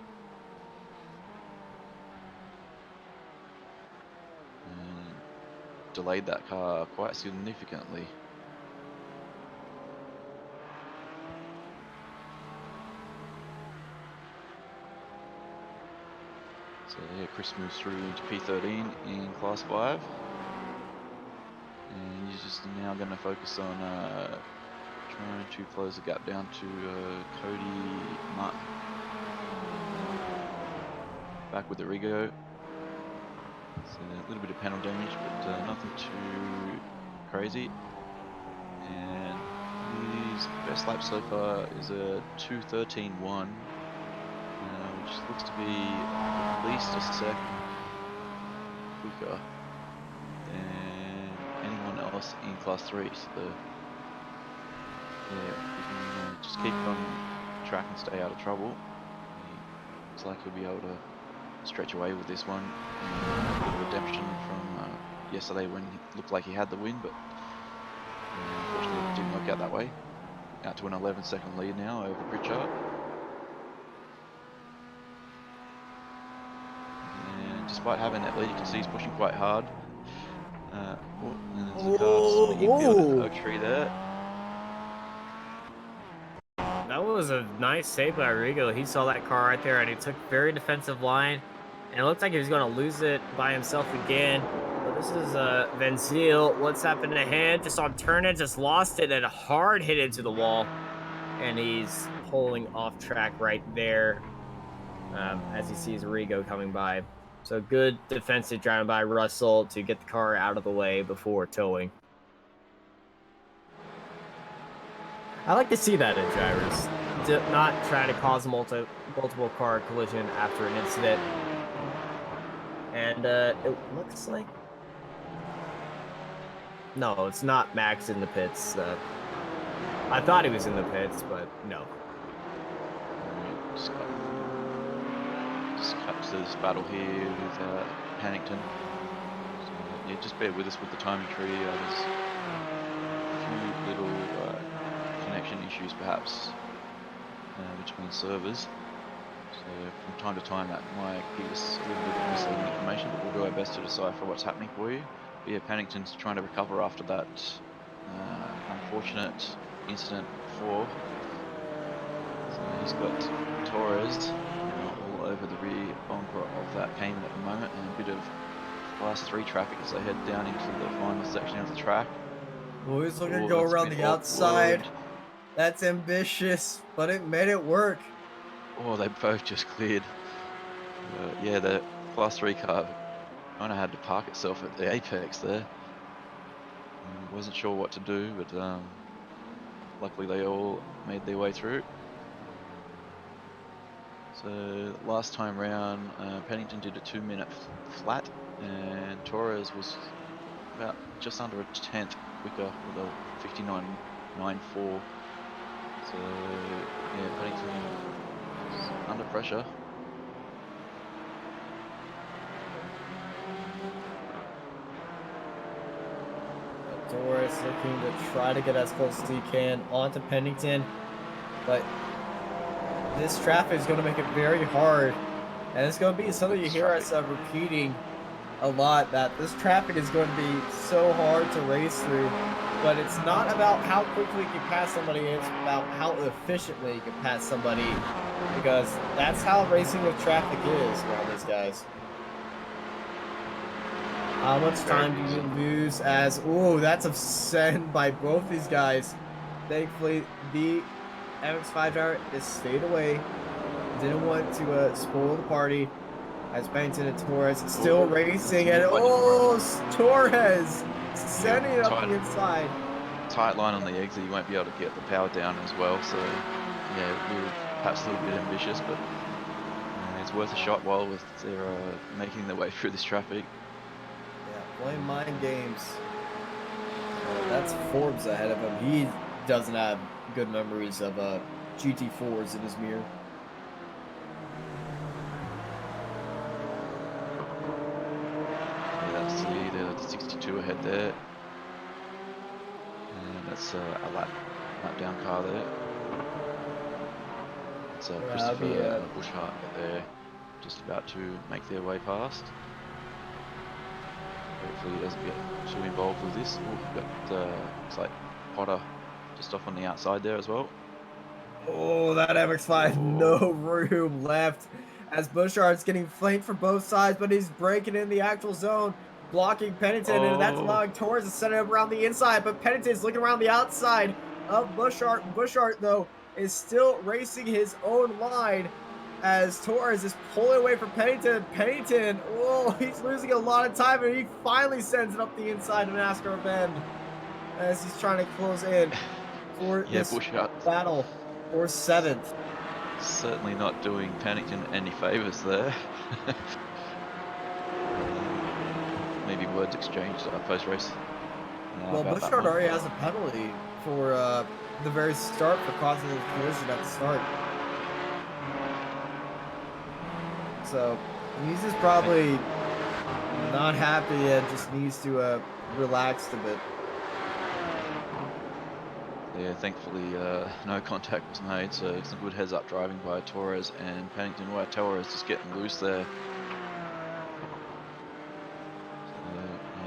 And delayed that car quite significantly. So yeah, Chris moves through into P13 in Class 5. And he's just now going to focus on trying to close the gap down to Cody Martin. back with the Rigo. So a little bit of panel damage, but nothing too crazy. And his best lap so far is a 2:13.1, which looks to be at least a second quicker than anyone else in Class 3. So yeah, if he can just keep on track and stay out of trouble, he looks like he'll be able to stretch away with this one. And a bit of redemption from yesterday when it looked like he had the win, but unfortunately it didn't work out that way. Out to an 11-second lead now over Pritchard. And despite having that lead, you can see he's pushing quite hard. And there's a car swinging down an oak tree there. That was a nice save by Rigo. He saw that car right there, and he took very defensive line. And it looked like he was going to lose it by himself again. But this is Vencil. What's happened ahead? Just on turn it, just lost it, and a hard hit into the wall. And he's pulling off track right there as he sees Rigo coming by. So good defensive driving by Russell to get the car out of the way before towing. I like to see that in drivers. Do not try to cause a multiple car collision after an incident. And it looks like... No, it's not Max in the pits. I thought he was in the pits, but no. Just cut to this battle here with Pennington. So, yeah, just bear with us with the timing tree. There's a few little connection issues perhaps between servers. So from time to time that might give us a little bit of misleading information, but we'll do our best to decipher what's happening for you. But yeah, Pennington's trying to recover after that unfortunate incident before. So he's got Torres all over the rear bumper of that Cayman at the moment, and a bit of Class 3 traffic as they head down into the final section of the track. Oh, he's looking to go around the outside. That's ambitious, but it made it work. Oh, they both just cleared. Yeah, the Class 3 car kind of had to park itself at the apex there. Wasn't sure what to do, but luckily they all made their way through. So last time round, Pennington did a 2-minute flat, and Torres was about just under a tenth quicker with a 59.94. So yeah, Pennington is under pressure. Torres looking to try to get as close as he can onto Pennington, but this traffic is going to make it very hard, and it's going to be something you hear us repeating a lot, that this traffic is going to be so hard to race through. But it's not about how quickly you can pass somebody, it's about how efficiently you can pass somebody, because that's how racing with traffic is around these guys. How much time do you lose as... Ooh, that's a send by both these guys. Thankfully, the MX-5 driver just stayed away. Didn't want to spoil the party. As Pennington and Torres still racing, and Torres sending it up the inside. Tight line on the exit, you won't be able to get the power down as well. So yeah, we were perhaps a little bit ambitious, but it's worth a shot while they're making their way through this traffic. Yeah, playing mind games. That's Forbes ahead of him. He doesn't have good memories of GT4s in his mirror. The 62 ahead there, and that's a lap down car there. It's Christopher Bushart there, just about to make their way past. Hopefully he doesn't get too involved with this. We've got looks like Potter just off on the outside there as well. Oh, that MX-5, no room left as Bushart's getting flanked from both sides, but he's breaking in the actual zone, blocking Pennington, and that's allowing Torres to set it up around the inside, but Pennington's looking around the outside of Bushart. Bushart, though, is still racing his own line, as Torres is pulling away from Pennington. Pennington, whoa, he's losing a lot of time, and he finally sends it up the inside of NASCAR Bend as he's trying to close in for Yeah, this Bushart battle for 7th. certainly not doing Pennington any favors there. Maybe words exchanged post race. Well, About that Bushard one. already has a penalty for the very start for causing the collision at the start. So he's just probably not happy and just needs to relax a bit. Yeah, thankfully no contact was made, so some good heads-up driving by Torres and Pennington. Well, Torres just getting loose there.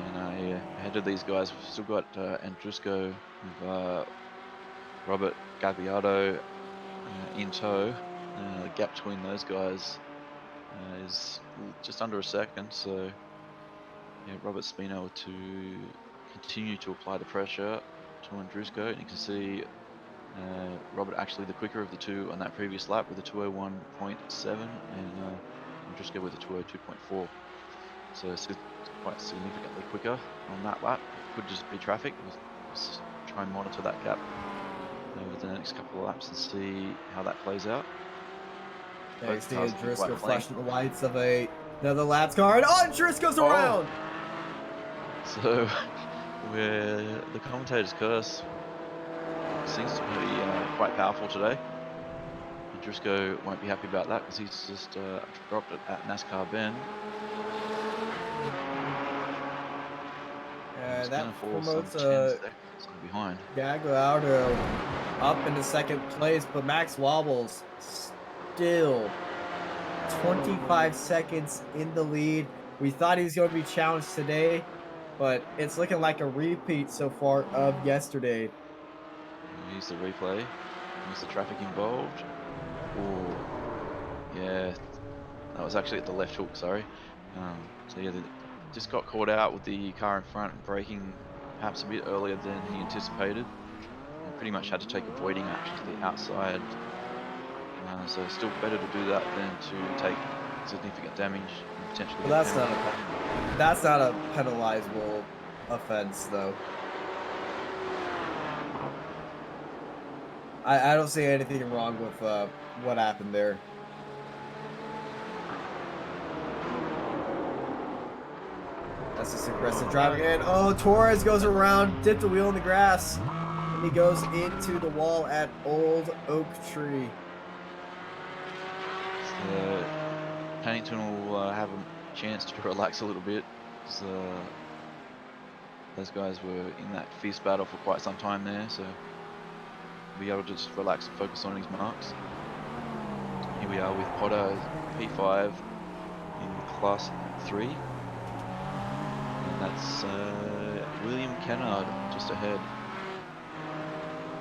And ahead of these guys, we've still got Andrusco with Robert Gabbiado in tow. The gap between those guys is just under a second, so yeah, Robert's been able to continue to apply the pressure to Andrusco, and you can see Robert actually the quicker of the two on that previous lap with a 201.7 and Andrusco with a 202.4. So it's quite significantly quicker on that lap. It could just be traffic. We'll just try and monitor that gap over the next couple of laps and see how that plays out. Yeah, you Both see cars looking quite Driscoll clean. flashing the lights of another lap's car, and Driscoll's around! So, where the commentator's curse seems to be quite powerful today. And Driscoll won't be happy about that because he's just dropped it at NASCAR Bend. He's That going to fall some promotes 10 seconds behind. Gagliardo up into second place, but Max Wobbles still 25 seconds in the lead. We thought he was going to be challenged today, but it's looking like a repeat so far of yesterday. Use the replay. Use the traffic involved. Oh, yeah. That was actually at the left hook, sorry. So yeah, they just got caught out with the car in front and braking perhaps a bit earlier than he anticipated. And pretty much had to take avoiding action to the outside. So still better to do that than to take significant damage and potentially But get that's not a penalizable offense, though. I don't see anything wrong with what happened there. That's just aggressive driving in. Oh, Torres goes around, dipped a wheel in the grass, and he goes into the wall at Old Oak Tree. So Pennington will have a chance to relax a little bit. Those guys were in that fierce battle for quite some time there, so be able to just relax and focus on his marks. Here we are with Potter P5 in Class 3. And that's William Kennard just ahead.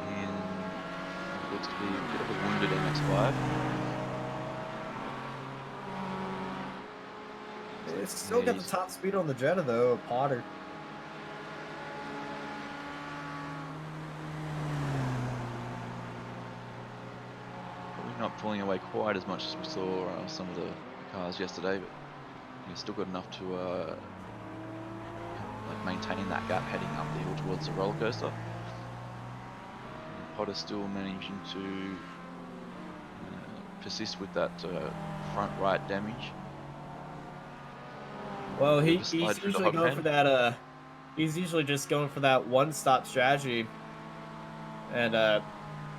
And looks to be a bit of a wounded MX5. It's still got the top speed on the Jetta, though, Potter. Probably not pulling away quite as much as we saw some of the cars yesterday, but he's still got enough to like maintain that gap heading up the hill towards the roller coaster. And Potter's still managing to persist with that front right damage. Well, he's usually going for that. He's usually just going for that one-stop strategy. And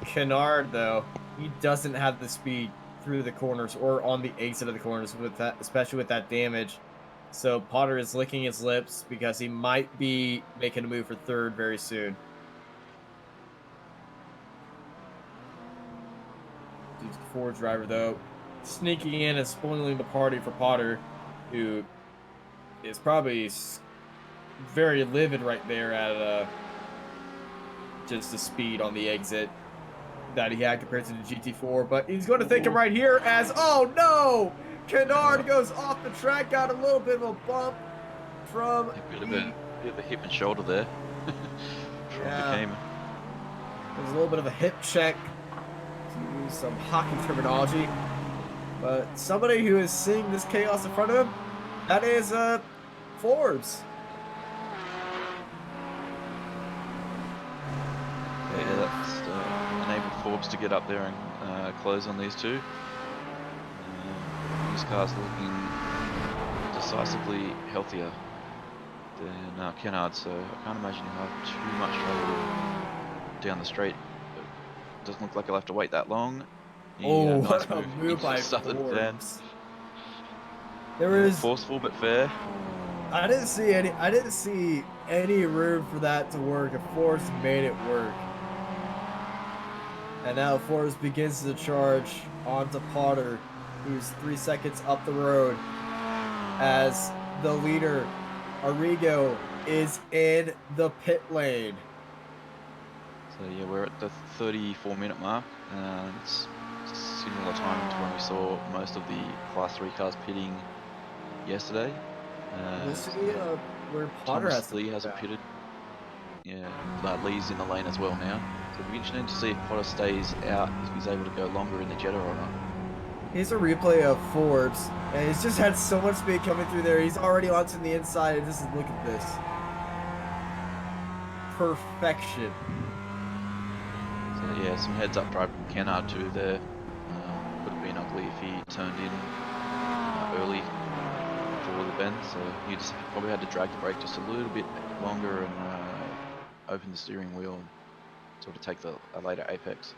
Kennard, though, he doesn't have the speed through the corners or on the exit of the corners with that, especially with that damage. So Potter is licking his lips because he might be making a move for third very soon. Dude's the Ford driver, though, sneaking in and spoiling the party for Potter, who is probably very livid right there at just the speed on the exit that he had compared to the GT4. But he's going to thank him right here as, oh no! Kennard goes off the track, got a little bit of a bump from... A bit of a hip and shoulder there. Yeah. There's a little bit of a hip check, to use some hockey terminology. But somebody who is seeing this chaos in front of him, that is Forbes. Yeah, that's enabled Forbes to get up there and close on these two. This car's looking decisively healthier than Kennard, so I can't imagine he'll have too much trouble down the straight. It doesn't look like he'll have to wait that long. Oh, Nice what a move into by the southern bend. Forbes. There is forceful but fair. I didn't see any room for that to work. And Forbes made it work. And now Forbes begins to charge onto Potter, who's 3 seconds up the road, as the leader, Arrigo, is in the pit lane. So yeah, we're at the 34-minute mark. It's similar time to when we saw most of the Class 3 cars pitting yesterday. We'll see where Potter Thomas has to Lee pit hasn't down. pitted. Yeah, Lee's in the lane as well now. So it'll be interesting to see if Potter stays out, if he's able to go longer in the Jetta or not. Here's a replay of Forbes, and he's just had so much speed coming through there. He's already onto the inside, and just look at this. Perfection. So yeah, some heads up drive from Kennard too there. Would have been ugly if he turned in early for the bend, so he just probably had to drag the brake just a little bit longer and open the steering wheel and sort of take a later apex.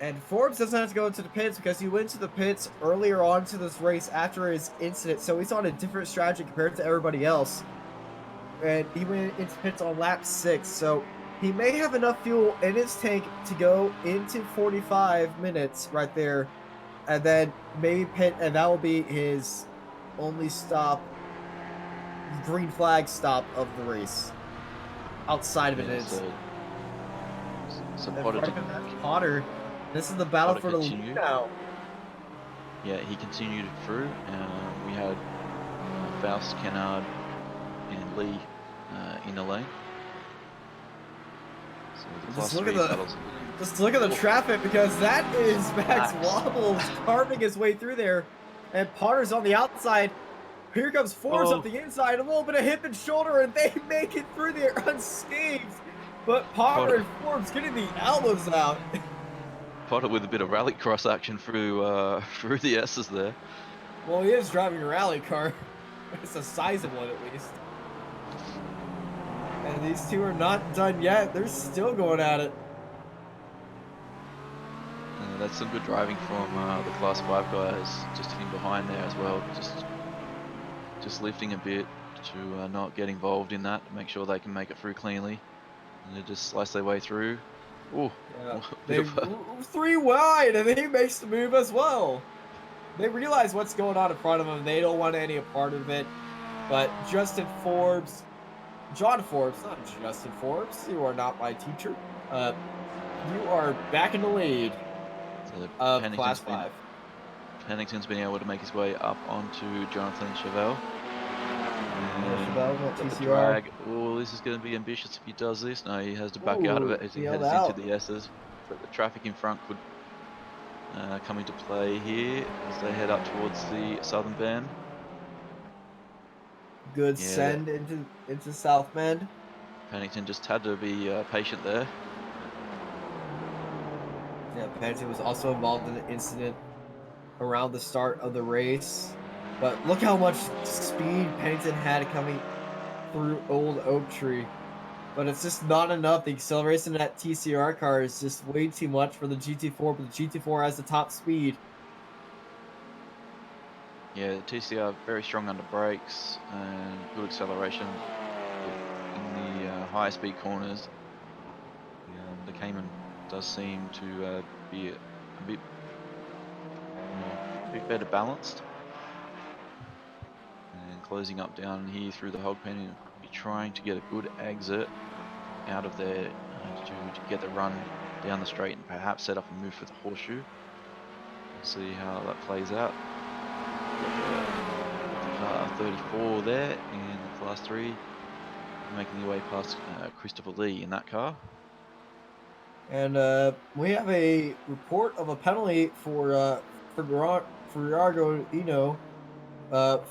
And Forbes doesn't have to go into the pits because he went to the pits earlier on to this race after his incident, so he's on a different strategy compared to everybody else. And he went into pits on lap 6, so he may have enough fuel in his tank to go into 45 minutes right there, and then maybe pit, and that will be his only stop, green flag stop of the race. Outside of it is. So Potter. This is the battle Potter for the lead now. Yeah, he continued through. We had Faust, Kennard, and Lee in the lane. So the Just look at the traffic, because that is Max Wobbles carving his way through there, and Potter's on the outside. Here comes Forbes up the inside, a little bit of hip and shoulder, and they make it through there unscathed. But Potter and Forbes getting the elbows out. Potter with a bit of rallycross action through through the S's there. Well, he is driving a rally car. It's a sizable one at least. And these two are not done yet. They're still going at it. That's some good driving from the Class 5 guys, just in behind there as well. Just lifting a bit to not get involved in that, to make sure they can make it through cleanly. And they just slice their way through. Ooh, yeah. They 3 wide, and he makes the move as well. They realize what's going on in front of them. They don't want any part of it. But John Forbes, not Justin Forbes. You are not my teacher. You are back in the lead of Class 5. Pennington's been able to make his way up onto Jonathan Chevelle. The drag. Oh, this is going to be ambitious if he does this. No, he has to back out of it as he heads into the S's. But the traffic in front could come into play here as they head up towards the southern bend. Good send into South Bend. Pennington just had to be patient there. Yeah, Pennington was also involved in the incident around the start of the race. But look how much speed Pennington had coming through Old Oak Tree. But it's just not enough. The acceleration of that TCR car is just way too much for the GT4, but the GT4 has the top speed. Yeah, the TCR very strong under brakes and good acceleration in the higher speed corners. The Cayman does seem to be a bit better balanced. And closing up down here through the hog pen, and be trying to get a good exit out of there to get the run down the straight and perhaps set up a move for the horseshoe. We'll see how that plays out. 34 there in the Class 3, making their way past Christopher Lee in that car. And we have a report of a penalty for VIR going,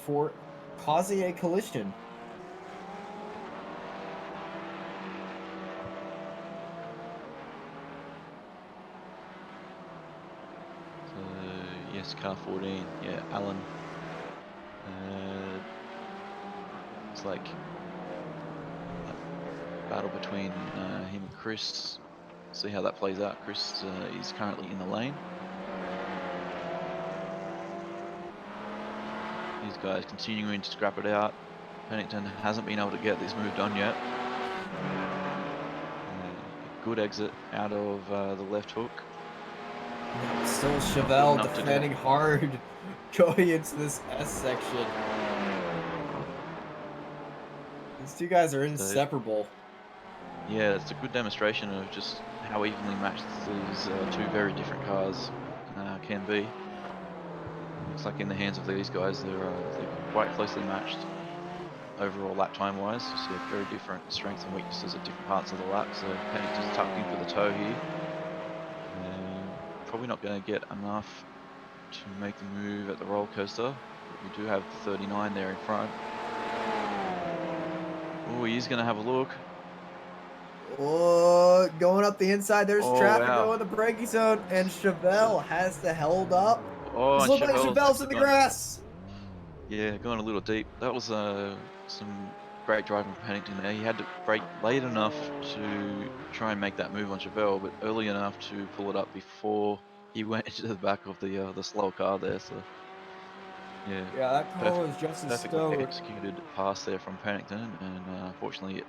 for causing a collision. So yes, car 14. Yeah, Alan. It's like a battle between him and Chris. See how that plays out. Chris is currently in the lane. These guys continuing to scrap it out. Pennington hasn't been able to get this move done yet. Good exit out of the left hook. Still Not good Chevelle enough to defending hard going into this S section. These two guys are inseparable. Yeah, it's a good demonstration of just how evenly matched these two very different cars can be. Looks like in the hands of these guys, they're quite closely matched overall lap time wise. You see very different strengths and weaknesses at different parts of the lap. So Pennington's tucked in for the toe here. Probably not going to get enough to make the move at the roller coaster. But we do have the 39 there in front. Oh, he's going to have a look. Oh, going up the inside. There's traffic wow. going in the braking zone, and Chevelle has to hold up. Oh, This looks like Chevelle's in the grass. Yeah, going a little deep. That was some great driving from Pennington there. He had to brake late enough to try and make that move on Chevelle, but early enough to pull it up before he went into the back of the slower car there. So yeah, That car was just as perfectly stoned. executed pass there from Pennington, and unfortunately it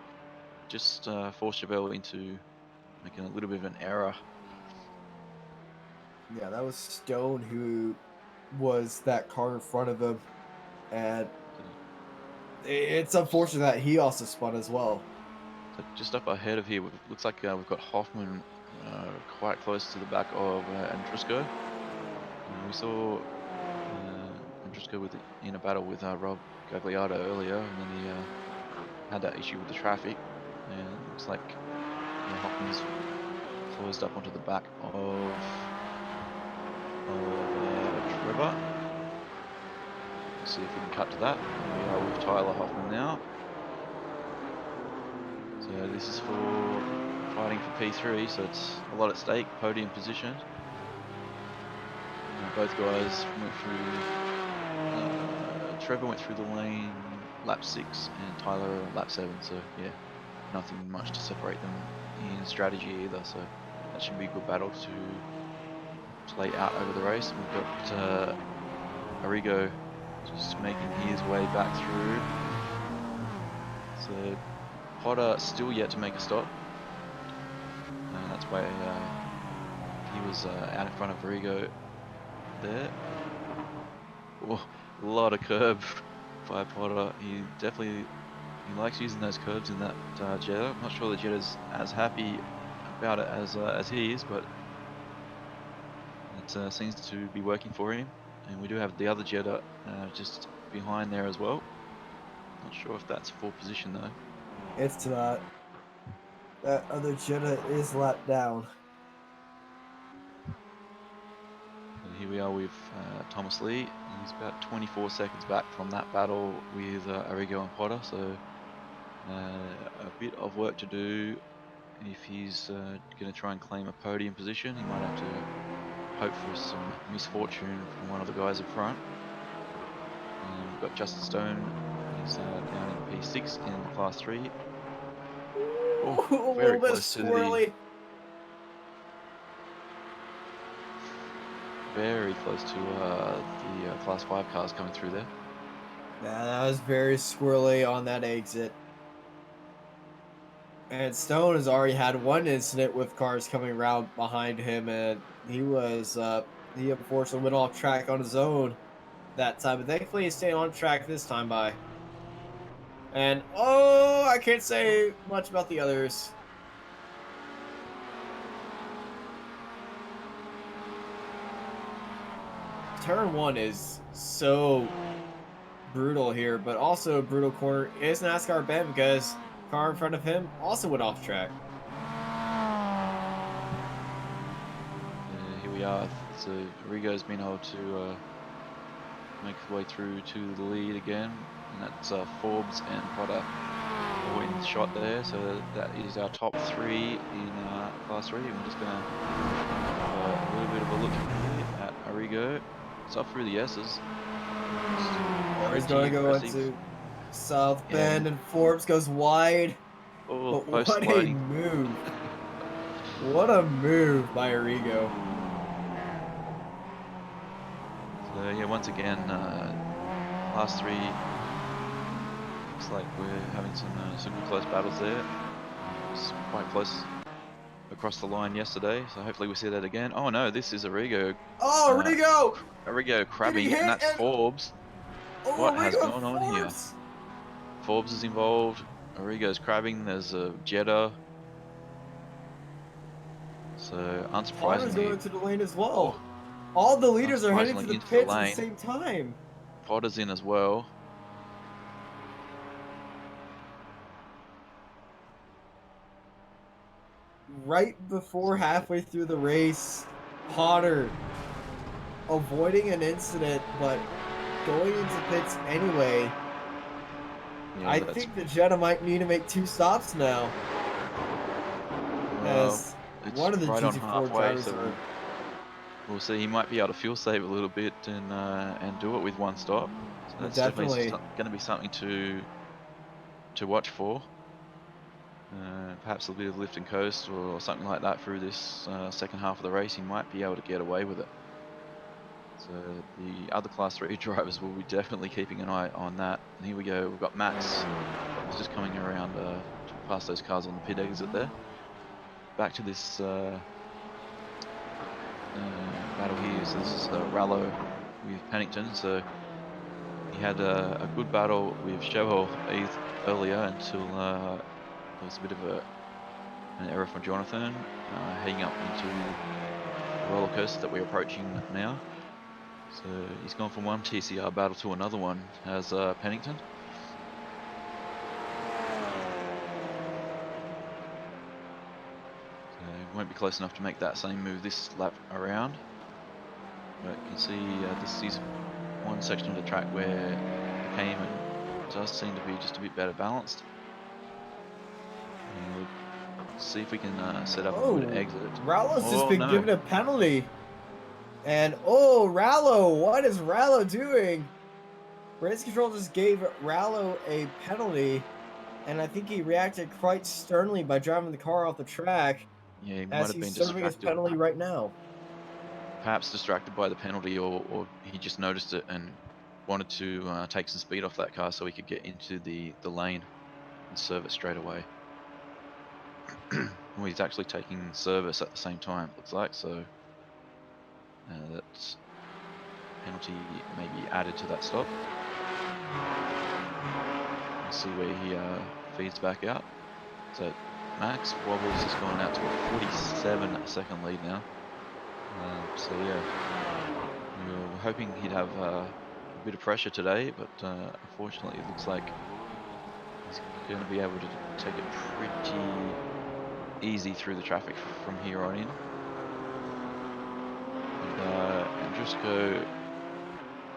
just forced Chevelle into making a little bit of an error. Yeah, that was Stone who was that car in front of him, and it's unfortunate that he also spun as well. So just up ahead of here, looks like we've got Hoffman quite close to the back of Andrusko. We saw Andrusko in a battle with Rob Gagliardo earlier, and then he had that issue with the traffic. And it looks like Hoffman's closed up onto the back of Trevor. Let's see if we can cut to that. We are with Tyler Hoffman now. So this is for fighting for P3, so it's a lot at stake, podium position. Both guys went through, Trevor went through the lane lap 6 and Tyler lap 7, so yeah, nothing much to separate them in strategy either, so that should be a good battle to play out over the race. We've got Arrigo just making his way back through. So Potter still yet to make a stop. That's why he was out in front of Arrigo there. Oh, a lot of curb by Potter. He likes using those curbs in that Jetta. I'm not sure the Jetta's as happy about it as he is, but it seems to be working for him. And we do have the other Jetta just behind there as well. Not sure if that's full position though. It's not. That other Jetta is lapped down. And here we are with Thomas Lee. He's about 24 seconds back from that battle with Arrigo and Potter, so a bit of work to do if he's going to try and claim a podium position. He might have to hope for some misfortune from one of the guys up front. We've got Justin Stone. He's down in P6 in Class 3. Oh, a little bit squirrely. Very close to the Class 5 cars coming through there. Yeah, that was very squirrely on that exit. And Stone has already had one incident with cars coming around behind him, and he unfortunately went off track on his own that time. But thankfully, he stayed on track this time by. And I can't say much about the others. Turn 1 is so brutal here, but also a brutal corner is NASCAR Ben because car in front of him also went off track. Here we are. So Arrigo's been able to make his way through to the lead again, and that's Forbes and Potter all in shot there. So that is our top 3 in Class 3. And we're just going to have a little bit of a look here at Arrigo. It's up through the S's. Oh, he's going to go into South Bend, Yeah. and Forbes goes wide. Oh, But post what a sliding. move. What a move by Arrigo. So yeah, once again, Class 3 looks like we're having some good close battles there. It's quite close across the line yesterday, so hopefully we see that again. Oh no, this is Arrigo. Oh, Arrigo! Arrigo crabbing, hit and that's and- Forbes. Oh, What has Arrigo gone on here? Forbes! Forbes is involved. Arrigo's crabbing. There's a Jetta. So Potter's going unsurprisingly, into the lane as well. All the leaders are heading to the into the pits at the lane. same time. Potter's in as well. Right before halfway through the race, Potter avoiding an incident, but going into pits anyway. Yeah, I think the Jetta might need to make 2 stops now. well, As it's one of the right on GT4 halfway, drivers so are... we'll see. He might be able to fuel save a little bit and do it with 1 stop. So that's definitely going to be something to watch for. Perhaps a bit of lift and coast or something like that through this second half of the race. He might be able to get away with it. So the other Class 3 drivers will be definitely keeping an eye on that. And here we go. We've got Max, who's just coming around past those cars on the pit exit there. Back to this battle here. So this is Rallo with Pennington. So he had a good battle with Chevrolet earlier until there was a bit of an error from Jonathan heading up into the roller coaster that we're approaching now. So he's gone from one TCR battle to another one as Pennington. So he won't be close enough to make that same move this lap around. But you can see this is one section of the track where the Cayman does seem to be just a bit better balanced. And we'll see if we can set up a good exit. Rallo's just been given a penalty. And Rallo, what is Rallo doing? Race control just gave Rallo a penalty, and I think he reacted quite sternly by driving the car off the track. Yeah, he might as have he's been serving his penalty right now. Perhaps distracted by the penalty, or he just noticed it and wanted to take some speed off that car so he could get into the lane and serve it straight away. Well, he's actually taking service at the same time, looks like, so that penalty may be added to that stop. We'll see where he feeds back out. So Max Wobbles has gone out to a 47-second lead now. So yeah, we were hoping he'd have a bit of pressure today, but unfortunately it looks like he's going to be able to take it pretty easy through the traffic from here on in. And Andrusko,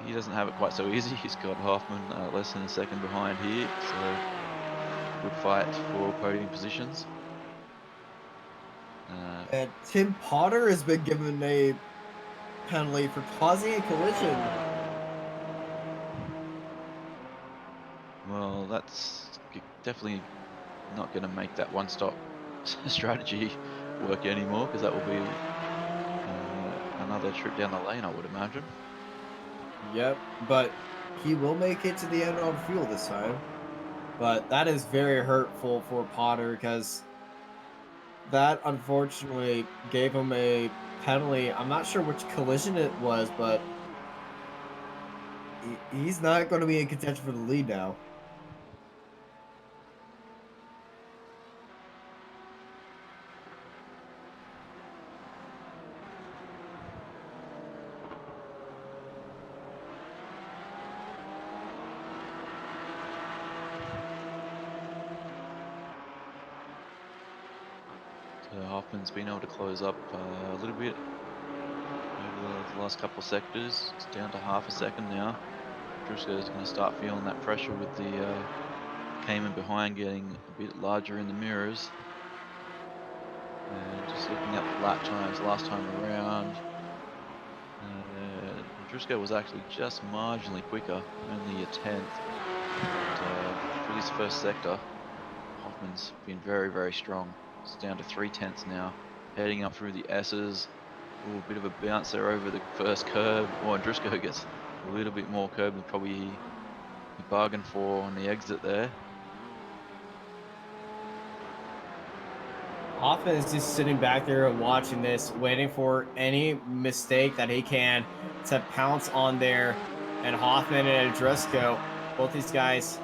he doesn't have it quite so easy. He's got Hoffman less than a second behind here, so good fight for podium positions. And Tim Potter has been given a penalty for causing a collision. Well, that's definitely not going to make that one-stop strategy work anymore, because that will be another trip down the lane, I would imagine. Yep, but he will make it to the end on fuel this time. But that is very hurtful for Potter, because that unfortunately gave him a penalty. I'm not sure which collision it was, but he's not going to be in contention for the lead now. So Hoffman's been able to close up a little bit over the last couple of sectors. It's down to half a second now. Druska is going to start feeling that pressure with the Cayman behind getting a bit larger in the mirrors. And just looking at the lap times last time around, Druska was actually just marginally quicker, only a tenth. But for this first sector, Hoffman's been very, very strong. It's down to 3/10 now, heading up through the S's. Ooh, a bit of a bounce there over the first curb. Oh, and Druska gets a little bit more curb than probably he bargained for on the exit there. Hoffman is just sitting back there and watching this, waiting for any mistake that he can to pounce on there. And Hoffman and Andrusko, both these guys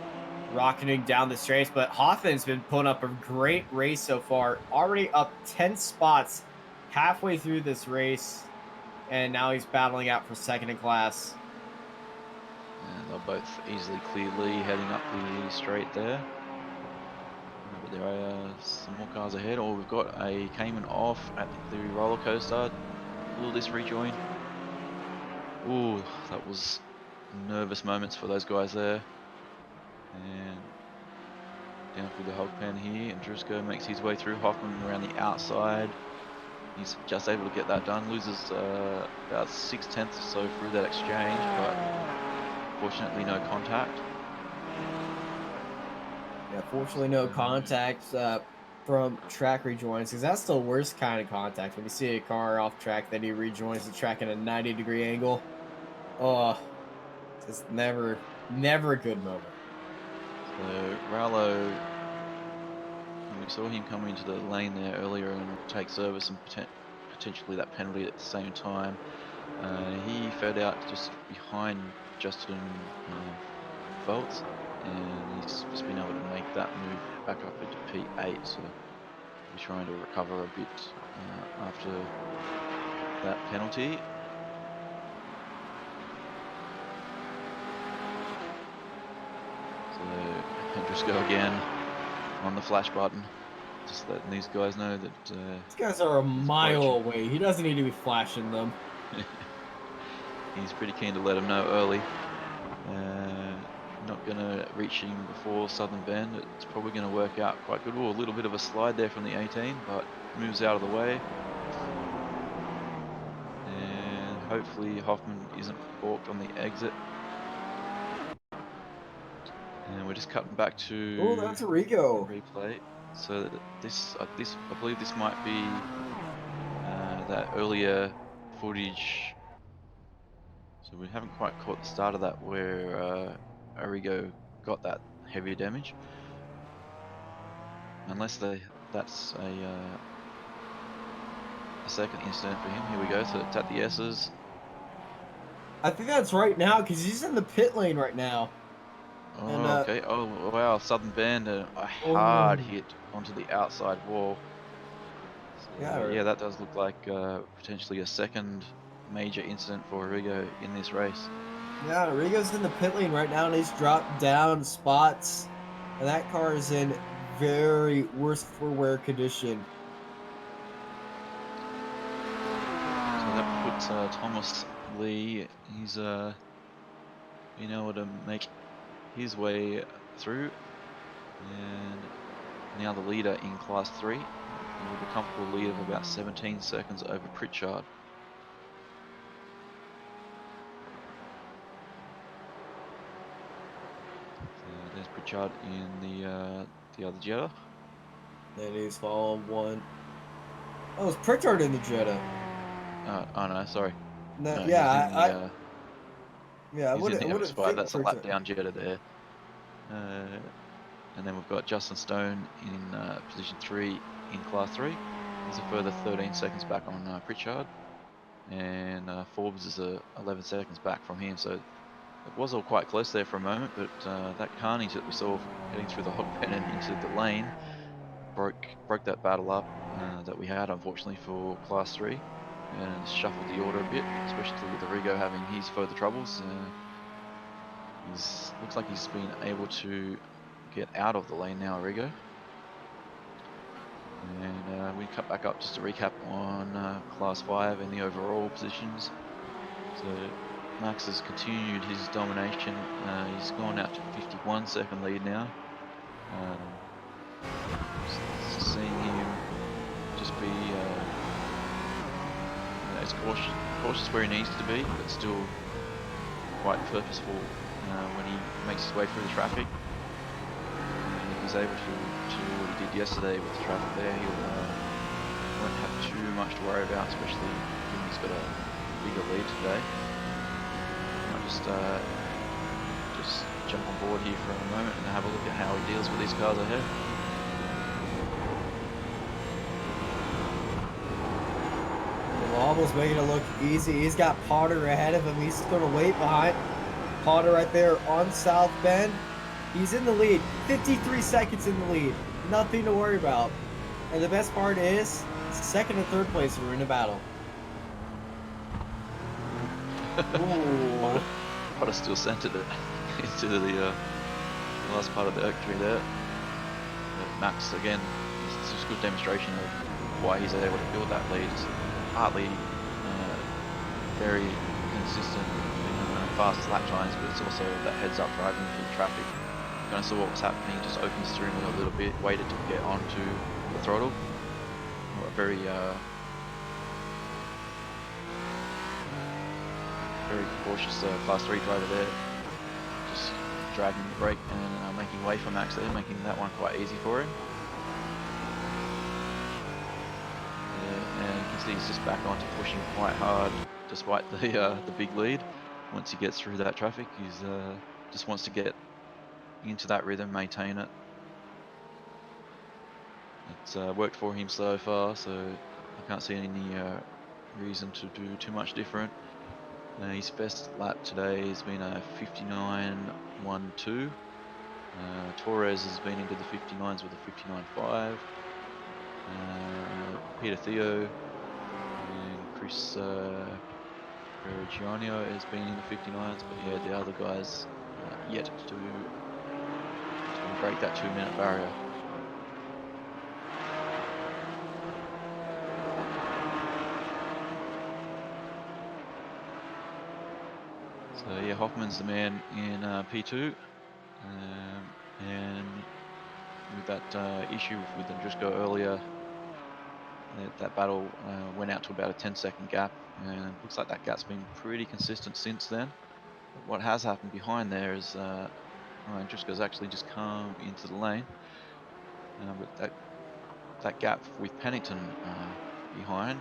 rocketing down the straights. But Hoffman's been putting up a great race so far, already up 10 spots halfway through this race. And now he's battling out for second in class. And they'll both easily clear Lee heading up the straight there. But there are some more cars ahead. Oh, we've got a Cayman off at the roller coaster. Will this rejoin? Ooh, that was nervous moments for those guys there. And down through the hog pen here, and Druska makes his way through. Hoffman around the outside. He's just able to get that done. Loses about 6/10 or so through that exchange, but fortunately no contact. Yeah, fortunately no contact from track rejoins, because that's the worst kind of contact. When you see a car off track that he rejoins the track at a 90-degree angle, oh, it's never a good moment. So Rallo, we saw him come into the lane there earlier and take service and potentially that penalty at the same time. He fed out just behind Justin Bolts, and he's just been able to make that move back up into P8. So he's trying to recover a bit after that penalty. So just go again on the flash button, just letting these guys know that These guys are a mile away. He doesn't need to be flashing them. He's pretty keen to let them know early. Not going to reach him before Southern Bend. It's probably going to work out quite good. Ooh, a little bit of a slide there from the 18, but moves out of the way. And hopefully Hoffman isn't balked on the exit. And we're just cutting back to Oh, that's a Rigo. replay. So I believe this might be that earlier footage. So we haven't quite caught the start of that where Arrigo got that heavier damage. Unless that's a second incident for him. Here we go. So it's at the S's. I think that's right now, because he's in the pit lane right now. Oh, And, okay. Oh, wow. Southern Bend, a hard hit onto the outside wall. So, yeah, that does look like potentially a second major incident for Arrigo in this race. Yeah, Rigo's in the pit lane right now, and he's dropped down spots. And that car is in very worse for wear condition. So that puts Thomas Lee, he's been able to make his way through, and now the leader in Class 3 with a comfortable lead of about 17 seconds over Pritchard. So there's Pritchard in the other Jetta. And he's following one. Oh, it's Pritchard in the Jetta. Oh no, sorry. No, No, yeah, I he's in the wouldn't F5. think That's a Pritchard. lap down Jetta there. And then we've got Justin Stone in position 3 in Class 3. He's a further 13 seconds back on Pritchard. And Forbes is 11 seconds back from him. So it was all quite close there for a moment, but that carnage that we saw heading through the hog pen and into the lane broke that battle up that we had, unfortunately, for Class 3. And shuffled the order a bit, especially with Arrigo having his further troubles. Looks like he's been able to get out of the lane now, Arrigo. And we cut back up just to recap on Class 5 and the overall positions. So Max has continued his domination. He's gone out to 51-second lead now. Seeing him just be as cautious where he needs to be, but still quite purposeful when he makes his way through the traffic. If he's able to do what he did yesterday with the traffic there, he won't have too much to worry about, especially given he's got a bigger lead today. Might just jump on board here for a moment and have a look at how he deals with these cars ahead. Almost making it look easy. He's got Potter ahead of him. He's going to wait behind Potter right there on South Bend. He's in the lead. 53 seconds in the lead. Nothing to worry about. And the best part is, second and third place are in a battle. Ooh. Potter still centered it into the last part of the oak tree there. But Max, again, it's just a good demonstration of why he's able to build that lead. It's partly very consistent fast lap times, but it's also that heads up driving for the traffic. You kind of saw what was happening, just opened the steering wheel a little bit, waited to get onto the throttle. Very cautious class 3 driver there, just dragging the brake and making way for Max there, making that one quite easy for him. And you can see he's just back on to pushing quite hard despite the big lead. Once he gets through that traffic, he's just wants to get into that rhythm, maintain it. It's worked for him so far, so I can't see any reason to do too much different. His best lap today has been a 59.12. Torres has been into the 59s with a 59.5. Peter Theo and Chris Peruggiano has been in the 59s, but yeah, the other guys yet to break that 2-minute barrier. So yeah, Hoffman's the man in P2, and with that issue with Andrushko earlier, that battle went out to about a 10-second gap, and it looks like that gap's been pretty consistent since then. But what has happened behind there is Andrushko's actually just come into the lane, but that gap with Pennington behind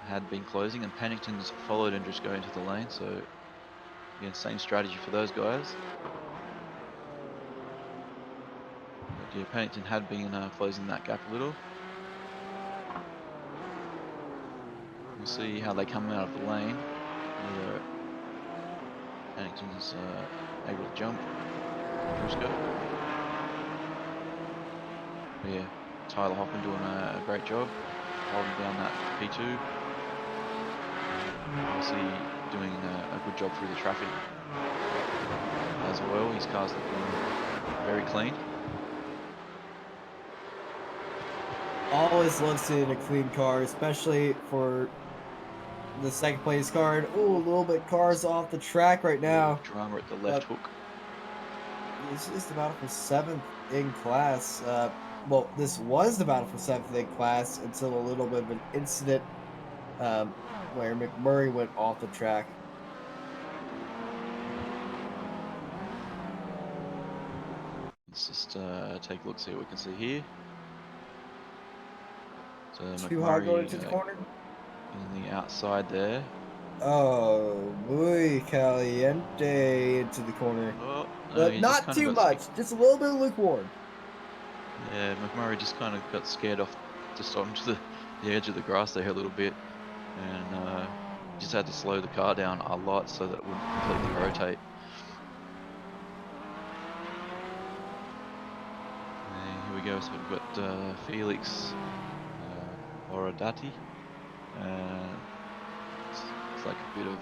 had been closing, and Pennington's followed Andrushko into the lane, so again, same strategy for those guys. But yeah, Pennington had been closing that gap a little. We'll see how they come out of the lane, whether Pennington's able to jump Andrushko. But yeah, Tyler Hoffman doing a great job holding down that P2. Obviously doing a good job through the traffic as well. His car's looking very clean. Always love seeing a clean car, especially for the second place car. Ooh, a little bit cars off the track right now. Drama at the left hook. This is the battle for 7th in class. Well, this was the battle for 7th in class until a little bit of an incident where McMurray went off the track. Let's just take a look, see what we can see here. So Too hard going McMurray into the corner. in the outside there. Oh, muy caliente into the corner. Oh, But he not just too much, just a little bit of lukewarm. Yeah, McMurray just kind of got scared off, just onto the edge of the grass there a little bit, and just had to slow the car down a lot so that it wouldn't completely rotate. And here we go, so we've got Felix Orodati. It's like a bit of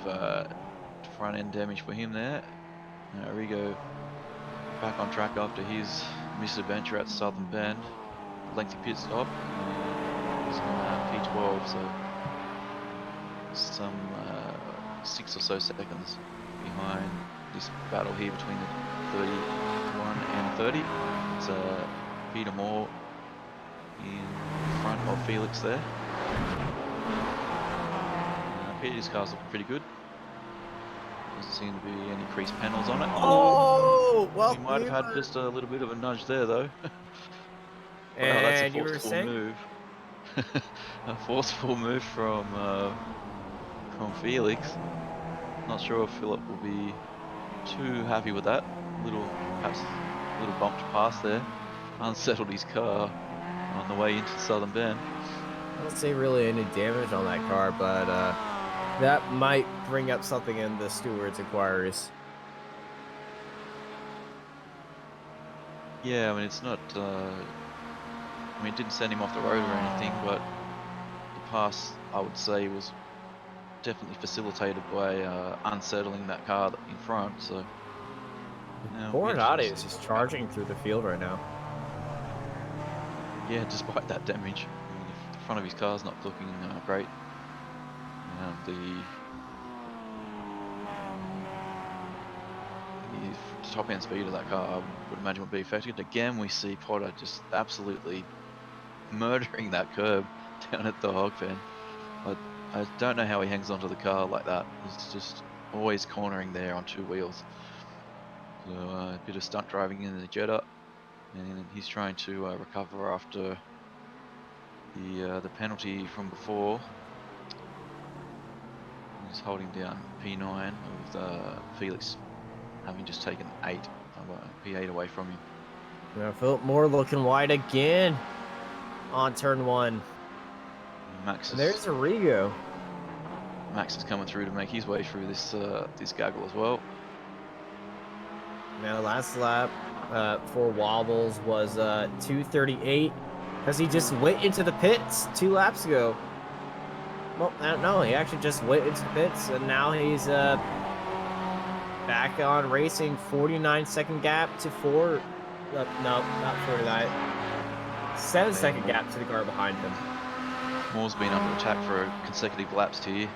front end damage for him there. Rigo back on track after his misadventure at Southern Bend. Lengthy pit stop. He's on P12, so some 6 or so seconds behind this battle here between the 31 and 30. It's Peter Moore in front of Felix there. Peter's car's looking pretty good. Doesn't seem to be any crease panels on it. Oh, well, he might have had just a little bit of a nudge there though. Wow, that's a and you were forceful saying? move. A forceful move from Felix. Not sure if Philip will be too happy with that. Perhaps a little bumped past there. Unsettled his car on the way into Southern Bend. I don't see really any damage on that car, but that might bring up something in the stewards' inquiries. Yeah, I mean, it's not. I mean, it didn't send him off the road or anything, but the pass, I would say, was definitely facilitated by unsettling that car in front. So, Poor Hadi is just charging through the field right now. Yeah, despite that damage, I mean, the front of his car's not looking great. The top end speed of that car, I would imagine, would be affected. Again, we see Potter just absolutely murdering that curb down at the hog pen. I don't know how he hangs onto the car like that. He's just always cornering there on 2 wheels. So a bit of stunt driving in the Jetta, and he's trying to recover after the penalty from before. He's holding down P9 with Felix having just taken P8 away from him. Now Philip Moore looking wide again on turn 1. There's Arrigo. Max is coming through to make his way through this gaggle as well. Now last lap for Wobbles was 2:38 because he just went into the pits 2 laps ago. Well, no, he actually just went into the pits and now he's back on racing. 49-second gap to no, not 49. 7-second gap to the car behind him. Moore's been under attack for consecutive laps here,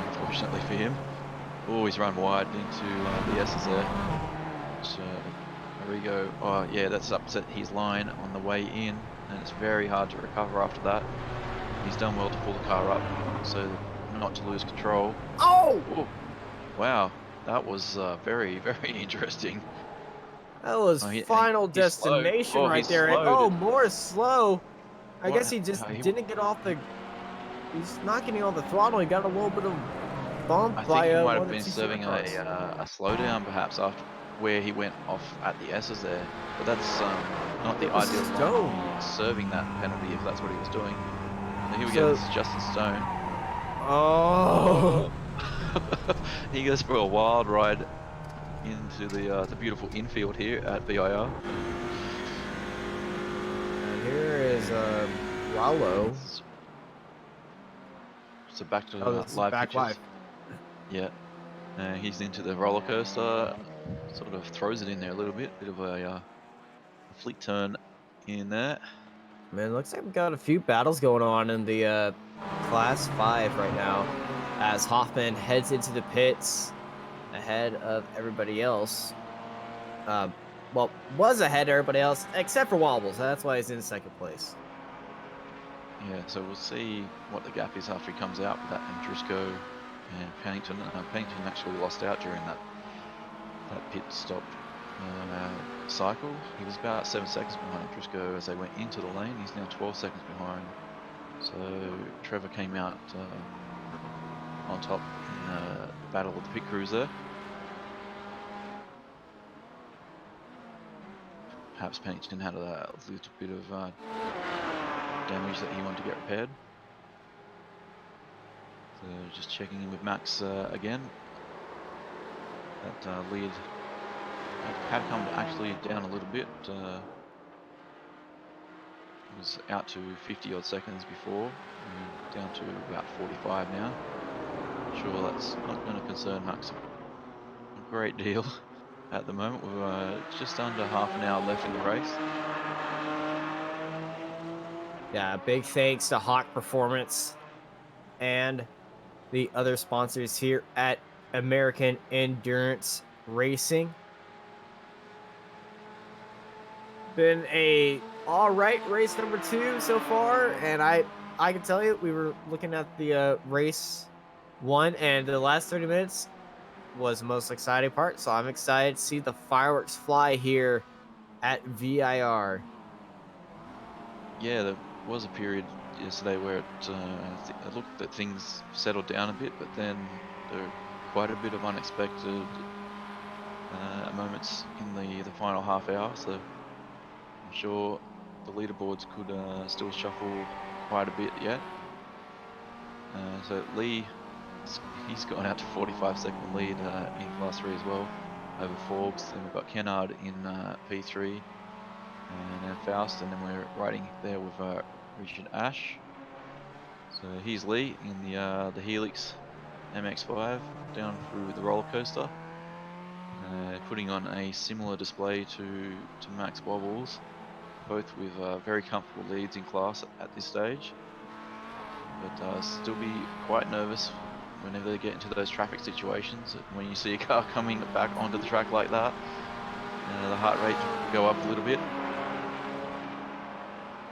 unfortunately for him. He's run wide into the S's there. Arrigo, oh yeah, that's upset his line on the way in, and it's very hard to recover after that. He's done well to pull the car up, so not to lose control. Oh! Ooh. Wow, that was very, very interesting. That was final destination right there. And, Moore is slow. I guess he just didn't get off the. He's not getting on the throttle. He got a little bit of bump. I think he might have been serving a slowdown, perhaps, after where he went off at the S's there. But that's not the ideal line. Serving that penalty if that's what he was doing. So here we go. This is Justin Stone. Oh! He goes for a wild ride into the beautiful infield here at VIR. And here is Rallo. So back to live pictures. Yeah, he's into the roller coaster. Sort of throws it in there a little bit of a fleet turn in there. Man, looks like we've got a few battles going on in the Class 5 right now, as Hoffman heads into the pits ahead of everybody else. Well, was ahead of everybody else except for Wobbles. That's why he's in 2nd place. Yeah, so we'll see what the gap is after he comes out with that, and Driscoll and Pennington. Pennington actually lost out during that pit stop cycle. He was about 7 seconds behind Driscoll as they went into the lane. He's now 12 seconds behind. So Trevor came out on top in the battle with the pit crews there. Perhaps Pennington had a little bit of damage that he wanted to get repaired. So just checking in with Max again. That lead had come actually down a little bit. It was out to 50 odd seconds before, down to about 45 now. Sure, that's not going to concern Max a great deal at the moment. We're just under half an hour left in the race. Yeah, big thanks to Hawk Performance and the other sponsors here at American Endurance Racing. Been a all right race number 2 so far, and I can tell you we were looking at the race 1, and the last 30 minutes was the most exciting part. So I'm excited to see the fireworks fly here at VIR. Yeah, there was a period yesterday where it looked that things settled down a bit, but then there were quite a bit of unexpected moments in the final half hour. So I'm sure the leaderboards could still shuffle quite a bit yet. So Lee, he's gone out to 45-second lead in Class 3 as well over Forbes. Then we've got Kennard in P3, and then Faust, and then we're riding there with Richard Ash. So here's Lee in the Helix MX-5 down through the roller coaster, putting on a similar display to Max Wobbles, both with very comfortable leads in class at this stage, but still be quite nervous whenever they get into those traffic situations. When you see a car coming back onto the track like that, the heart rate will go up a little bit.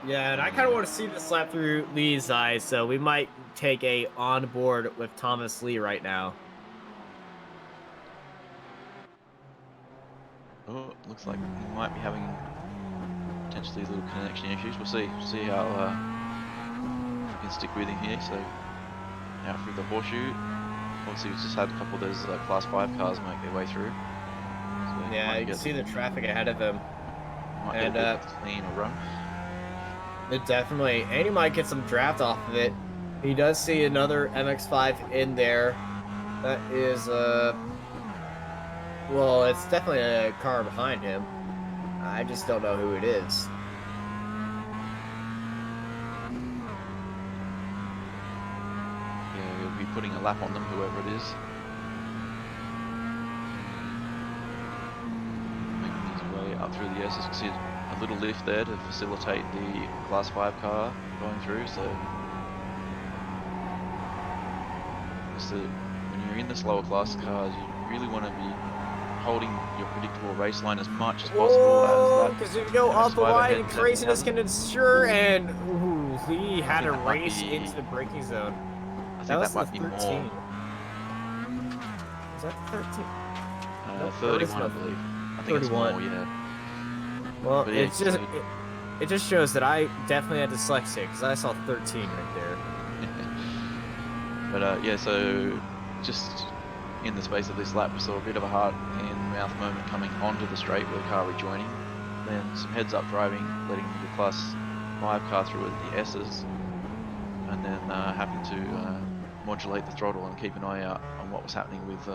Yeah, and I kind of want to see this lap through Lee's eyes, so we might take a on board with Thomas Lee right now. Oh, looks like he might be having potentially little connection issues. We'll see. See how we can stick with him here. So now through the horseshoe. Obviously, we've just had a couple of those Class 5 cars make their way through. So yeah, you can see the traffic ahead of him. Might get a clean run. It definitely, and he might get some draft off of it. He does see another MX-5 in there. That is, well, it's definitely a car behind him. I just don't know who it is. Yeah, he'll be putting a lap on them, whoever it is. Making his way up through the S. You can see a little lift there to facilitate the Class 5 car going through. So when you're in the slower class cars, you really want to be holding your predictable race line as much as possible. Because if you go off the line, and craziness can ensure, and ooh, Lee had a race into the braking zone. I think that might be 13. more. Is that 13? 31, I believe. I think 31. It's more, yeah. Well, yeah, it just shows that I definitely had dyslexia, because I saw 13 right there. But yeah, so just in the space of this lap, we saw a bit of a heart-in-mouth moment coming onto the straight with the car rejoining. Then some heads-up driving, letting the Class 5 car through with the S's, and then having to modulate the throttle and keep an eye out on what was happening with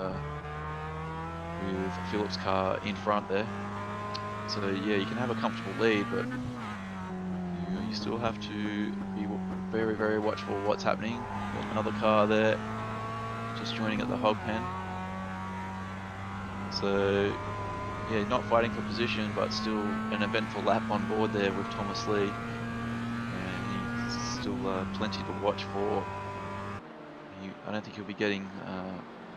Philip's car in front there. So yeah, you can have a comfortable lead, but you still have to be very, very watchful of what's happening. Got another car there, just joining at the hog pen. So yeah, not fighting for position, but still an eventful lap on board there with Thomas Lee. And he's still plenty to watch for. I don't think he'll be getting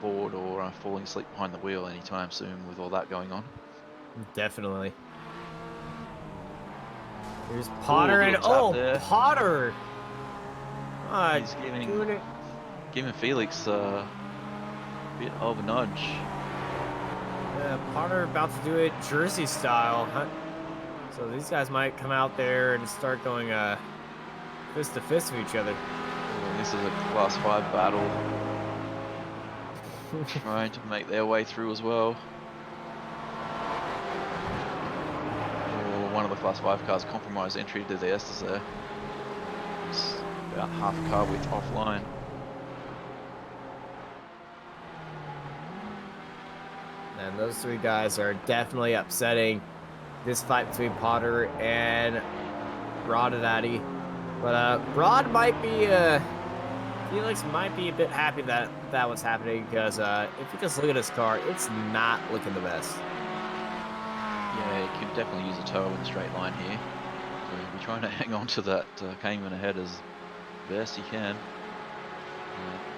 bored or falling asleep behind the wheel anytime soon with all that going on. Definitely. Here's Potter, and Potter! He's giving Felix a bit of a nudge. Yeah, Potter about to do it Jersey style. So these guys might come out there and start going fist to fist with each other. Oh, this is a Class 5 battle. Trying to make their way through as well. One of the Class 5 cars compromised entry to the S's there. It's about half a car width offline. And those three guys are definitely upsetting this fight between Potter and Rodadaddy. But Rod might be, Felix might be a bit happy that that was happening, because if you just look at his car, it's not looking the best. Yeah, he could definitely use a toe in the straight line here. So he'll be trying to hang on to that Cayman ahead as best he can.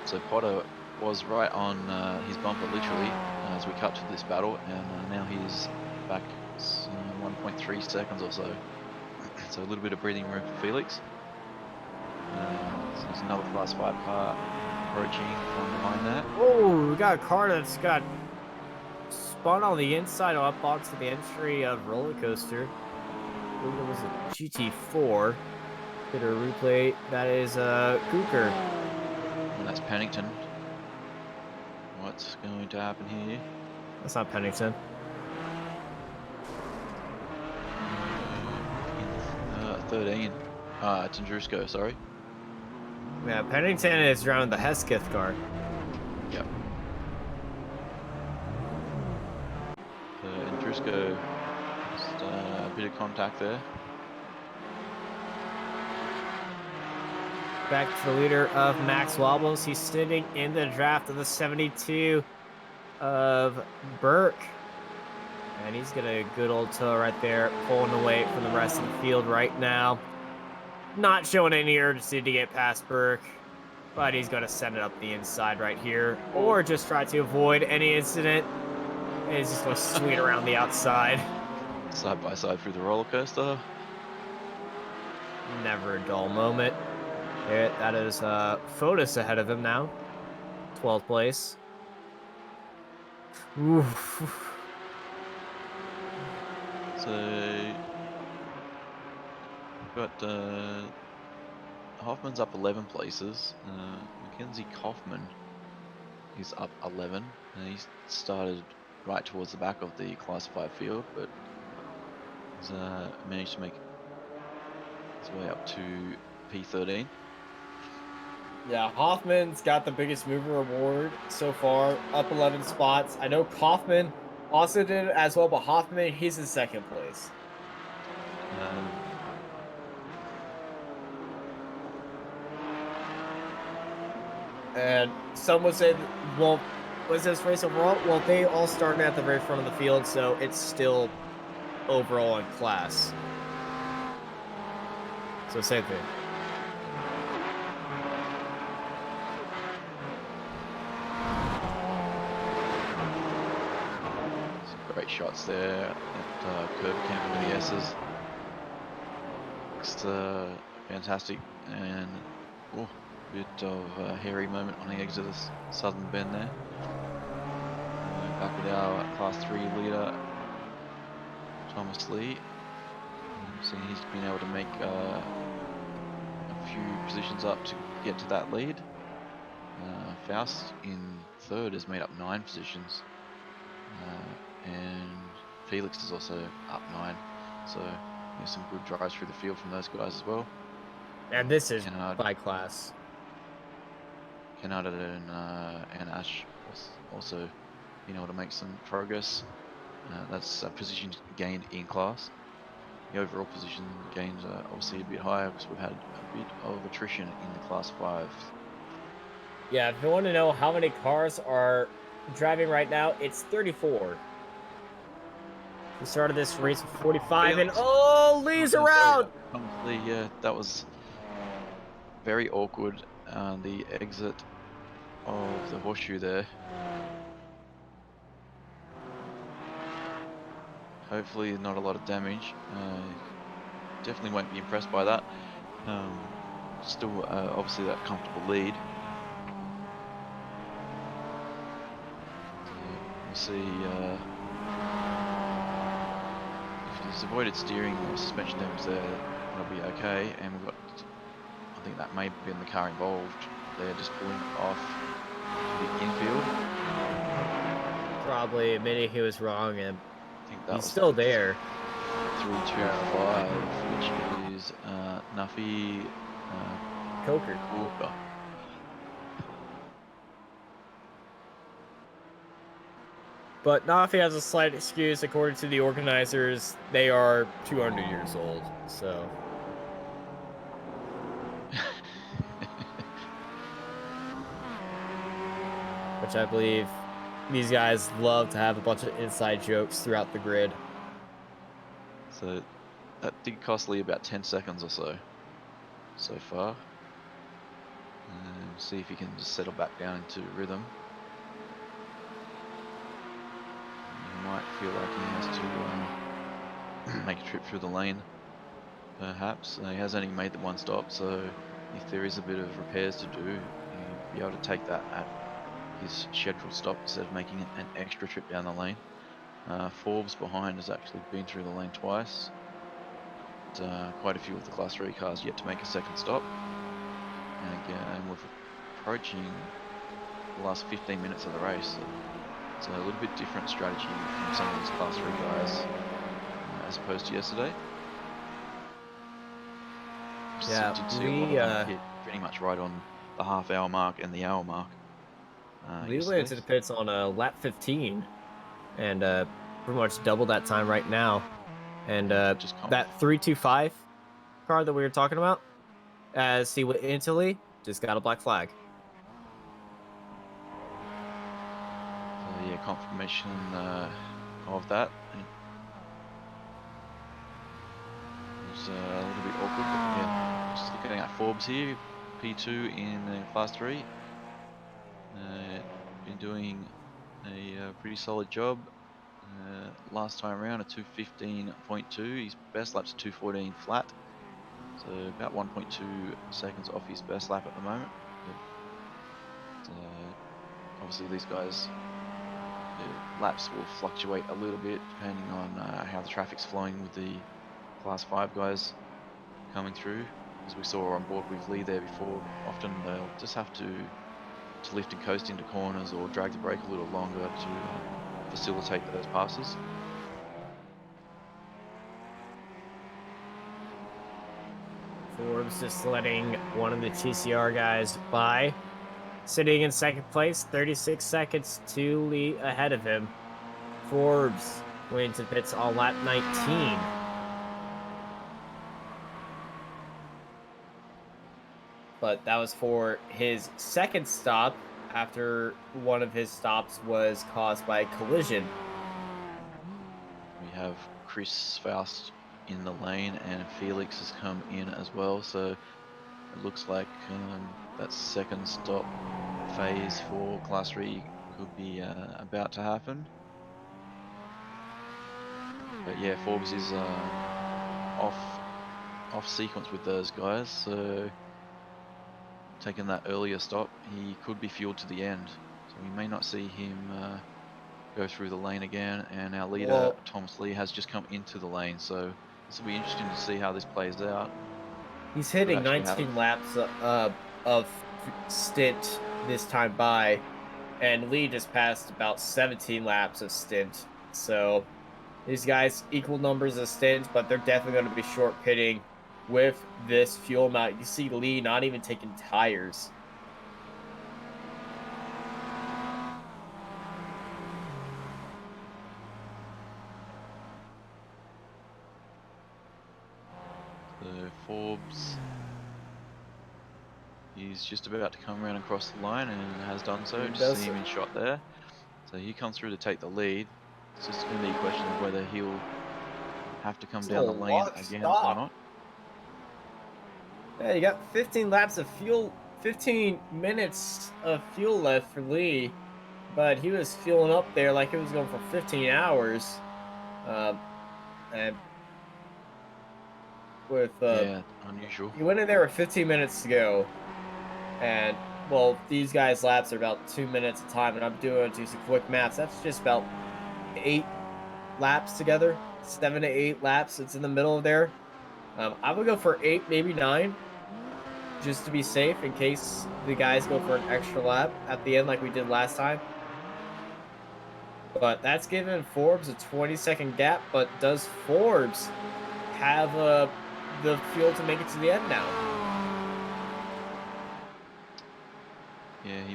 So Potter was right on his bumper literally as we cut to this battle, and now he's back 1.3 seconds or so. So a little bit of breathing room for Felix. So there's another Class 5 car approaching from behind that. Oh, we got a car that's got spun on the inside up onto the entry of roller coaster. I believe it was a GT4. Did a replay. That is Cooker. And that's Pennington. What's going to happen here? That's not Pennington. 13. It's Andrusko, sorry. Yeah, Pennington is around the Hesketh car. Yep. So Andrusko, just a bit of contact there. Back to the leader of Max Wobbles. He's sitting in the draft of the 72 of Burke. And he's got a good old toe right there, pulling away from the rest of the field right now. Not showing any urgency to get past Burke, but he's going to send it up the inside right here, or just try to avoid any incident. And he's just going to swing it around the outside. Side by side through the roller coaster. Never a dull moment. There, that is Fotis ahead of him now. 12th place. Oof. So we've got Hoffman's up 11 places. Mackenzie Kaufman is up 11. And he started right towards the back of the Class 5 field, but he's managed to make his way up to P13. Yeah, Hoffman's got the biggest mover award so far, up 11 spots. I know Kaufman also did it as well, but Hoffman, he's in second place. And some would say, well, was this race overall? Well, they all started at the very front of the field, so it's still overall in class. So same thing. Some great shots there at curb camp with the S's. Looks fantastic, and oh, bit of a hairy moment on the exit of the southern bend there. Back with our Class 3 leader, Thomas Lee. So he's been able to make a few positions up to get to that lead. Faust in third has made up 9 positions. And Felix is also up 9. So there's some good drives through the field from those guys as well. And this is Kennard, by class. Kennard and Ash also been able to make some progress. That's a position gained in class. The overall position gains are obviously a bit higher because we've had a bit of attrition in the Class 5. Yeah, if you want to know how many cars are driving right now, it's 34. We started this race with 45, and oh, Lee's around! Lee, yeah, that was very awkward. The exit of the horseshoe there. Hopefully not a lot of damage. Definitely won't be impressed by that. Still obviously that comfortable lead. We'll see if he's avoided steering or suspension damage there, that'll be okay. And we've got, I think that may have been the car involved. They're just pulling off the infield. Probably admitting he was wrong, and I think that he's was still there. 325, which is Nuffy Coker. Walker. But Nafi has a slight excuse. According to the organizers, they are 200 years old, so. Which I believe these guys love to have a bunch of inside jokes throughout the grid. So that did cost Lee about 10 seconds or so far. See if he can just settle back down into rhythm. He might feel like he has to make a trip through the lane, perhaps. He has only made the one stop, so if there is a bit of repairs to do, he'll be able to take that at his scheduled stop instead of making an extra trip down the lane. Forbes behind has actually been through the lane twice. Quite a few of the Class 3 cars yet to make a second stop. And again, we're approaching the last 15 minutes of the race. So it's a little bit different strategy from some of these Class 3 guys as opposed to yesterday. Yeah, Did see a lot of them hit pretty much right on the half-hour mark and the hour mark. Lee went into the pits on lap 15 and pretty much double that time right now. And just that 325 car that we were talking about, as he went into Lee, just got a black flag. So yeah, confirmation of that. It was a little bit awkward, but yeah, just looking at Forbes here, P2 in Class 3. Been doing a pretty solid job. Last time around a 2:15.2. His best lap's 2:14 flat, so about 1.2 seconds off his best lap at the moment. But, obviously, these guys' laps will fluctuate a little bit depending on how the traffic's flowing with the Class 5 guys coming through. As we saw on board with Lee there before, often they'll just have to lift and coast into corners or drag the brake a little longer to facilitate those passes. Forbes just letting one of the TCR guys by, sitting in second place, 36 seconds to Lee ahead of him. Forbes went into the pits on lap 19. But that was for his second stop after one of his stops was caused by a collision. We have Chris Faust in the lane and Felix has come in as well, so it looks like that second stop phase for Class 3 could be about to happen. But yeah, Forbes is off sequence with those guys, so taking that earlier stop, he could be fueled to the end. So we may not see him go through the lane again, and our leader, Thomas Lee, has just come into the lane, so this will be interesting to see how this plays out. He's hitting 19 laps of stint this time by, and Lee just passed about 17 laps of stint. So these guys equal numbers of stints, but they're definitely going to be short pitting with this fuel amount. You see Lee not even taking tires. So Forbes is just about to come around across the line and has done so. Just see him in shot there. So he comes through to take the lead. It's just going to be a question of whether he'll have to come down the lane again or not. Yeah, you got 15 laps of fuel, 15 minutes of fuel left for Lee, but he was fueling up there like it was going for 15 hours. And with yeah, unusual. He went in there with 15 minutes to go, and well, these guys' laps are about 2 minutes a time, and I'm doing some quick maths. That's just about 8 laps together, 7 to 8 laps. It's in the middle of there. I would go for 8, maybe 9, just to be safe in case the guys go for an extra lap at the end like we did last time. But that's giving Forbes a 20-second gap. But does Forbes have the fuel to make it to the end now? Yeah, he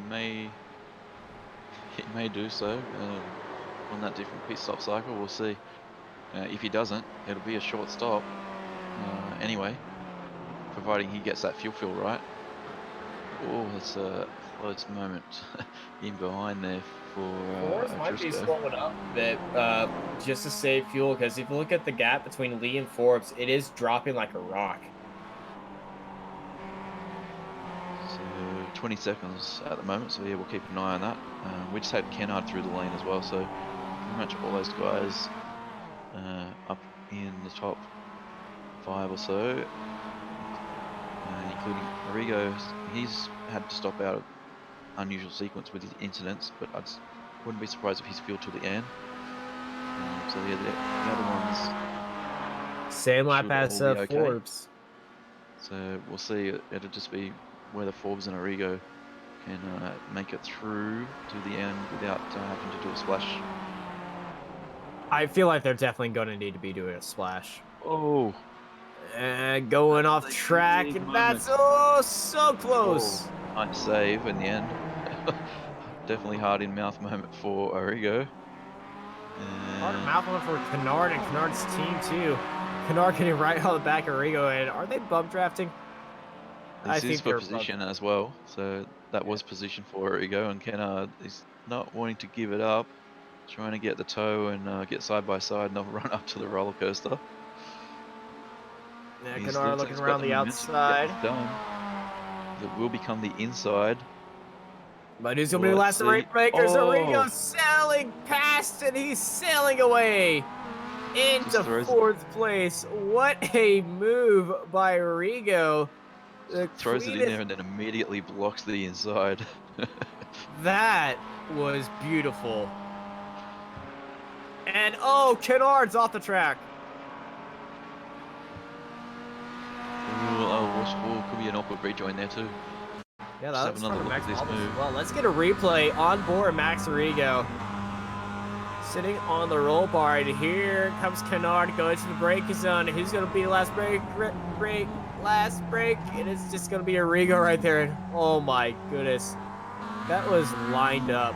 may do so on that different pit stop cycle. We'll see. If he doesn't, it'll be a short stop anyway, providing he gets that fuel fill right. Oh, that's a close moment in behind there for Forbes might be slowing up a bit just to save fuel, because if you look at the gap between Lee and Forbes, it is dropping like a rock. So 20 seconds at the moment, so yeah, we'll keep an eye on that. We just had Kennard through the lane as well, so pretty much all those guys up in the top 5 or so, including Arrigo. He's had to stop out of unusual sequence with his incidents, but I wouldn't be surprised if he's filled to the end. So yeah, the other ones Same lap should as all be okay. Forbes. So we'll see. It'll just be whether Forbes and Arrigo can make it through to the end without having to do a splash. I feel like they're definitely going to need to be doing a splash. Oh, And going That's off a track, big and that's moment. so close. Oh, nice save in the end. Definitely hard in mouth moment for Arrigo. Hard mouth one for Kennard and Kennard's team too. Kennard getting right on the back of Rigo, and are they bump drafting? This is for position as well, so that was Yeah. position for Arrigo, and Kennard is not wanting to give it up, trying to get the toe and get side by side, not run up to the roller coaster. Yeah, He's Kennard looks like looking he's got around the the momentum to get outside. this done. That will become the inside. But who's going to be the last rate breakers? Arrigo sailing past, and he's sailing away into 4th place. What a move by Arrigo. Throws it in there and then immediately blocks the inside. That was beautiful. And oh, Kennard's off the track. Could be an awkward rejoin there too. Yeah, Just that's have another look at this move. Well, let's get a replay on board Max Arrigo. Sitting on the roll bar, and here comes Kennard going to the brake zone. Who's going to be the last last break? And it's just going to be Arrigo right there. And oh my goodness. That was lined up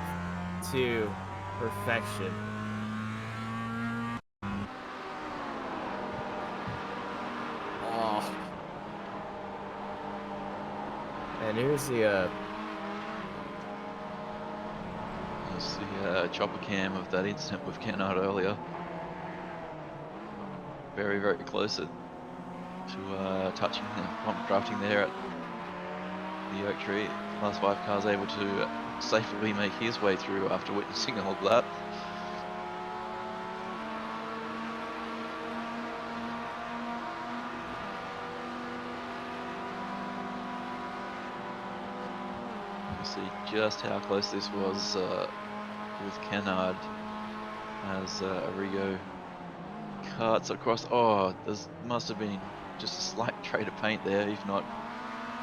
to perfection. Oh. And here's the chopper cam of that incident with Kennard earlier. Very, very close to touching the bump drafting there at the oak tree. Last 5 cars able to safely make his way through after witnessing all of that. You see just how close this was with Kennard as Arrigo cuts across. Oh, there must have been just a slight trait of paint there, if not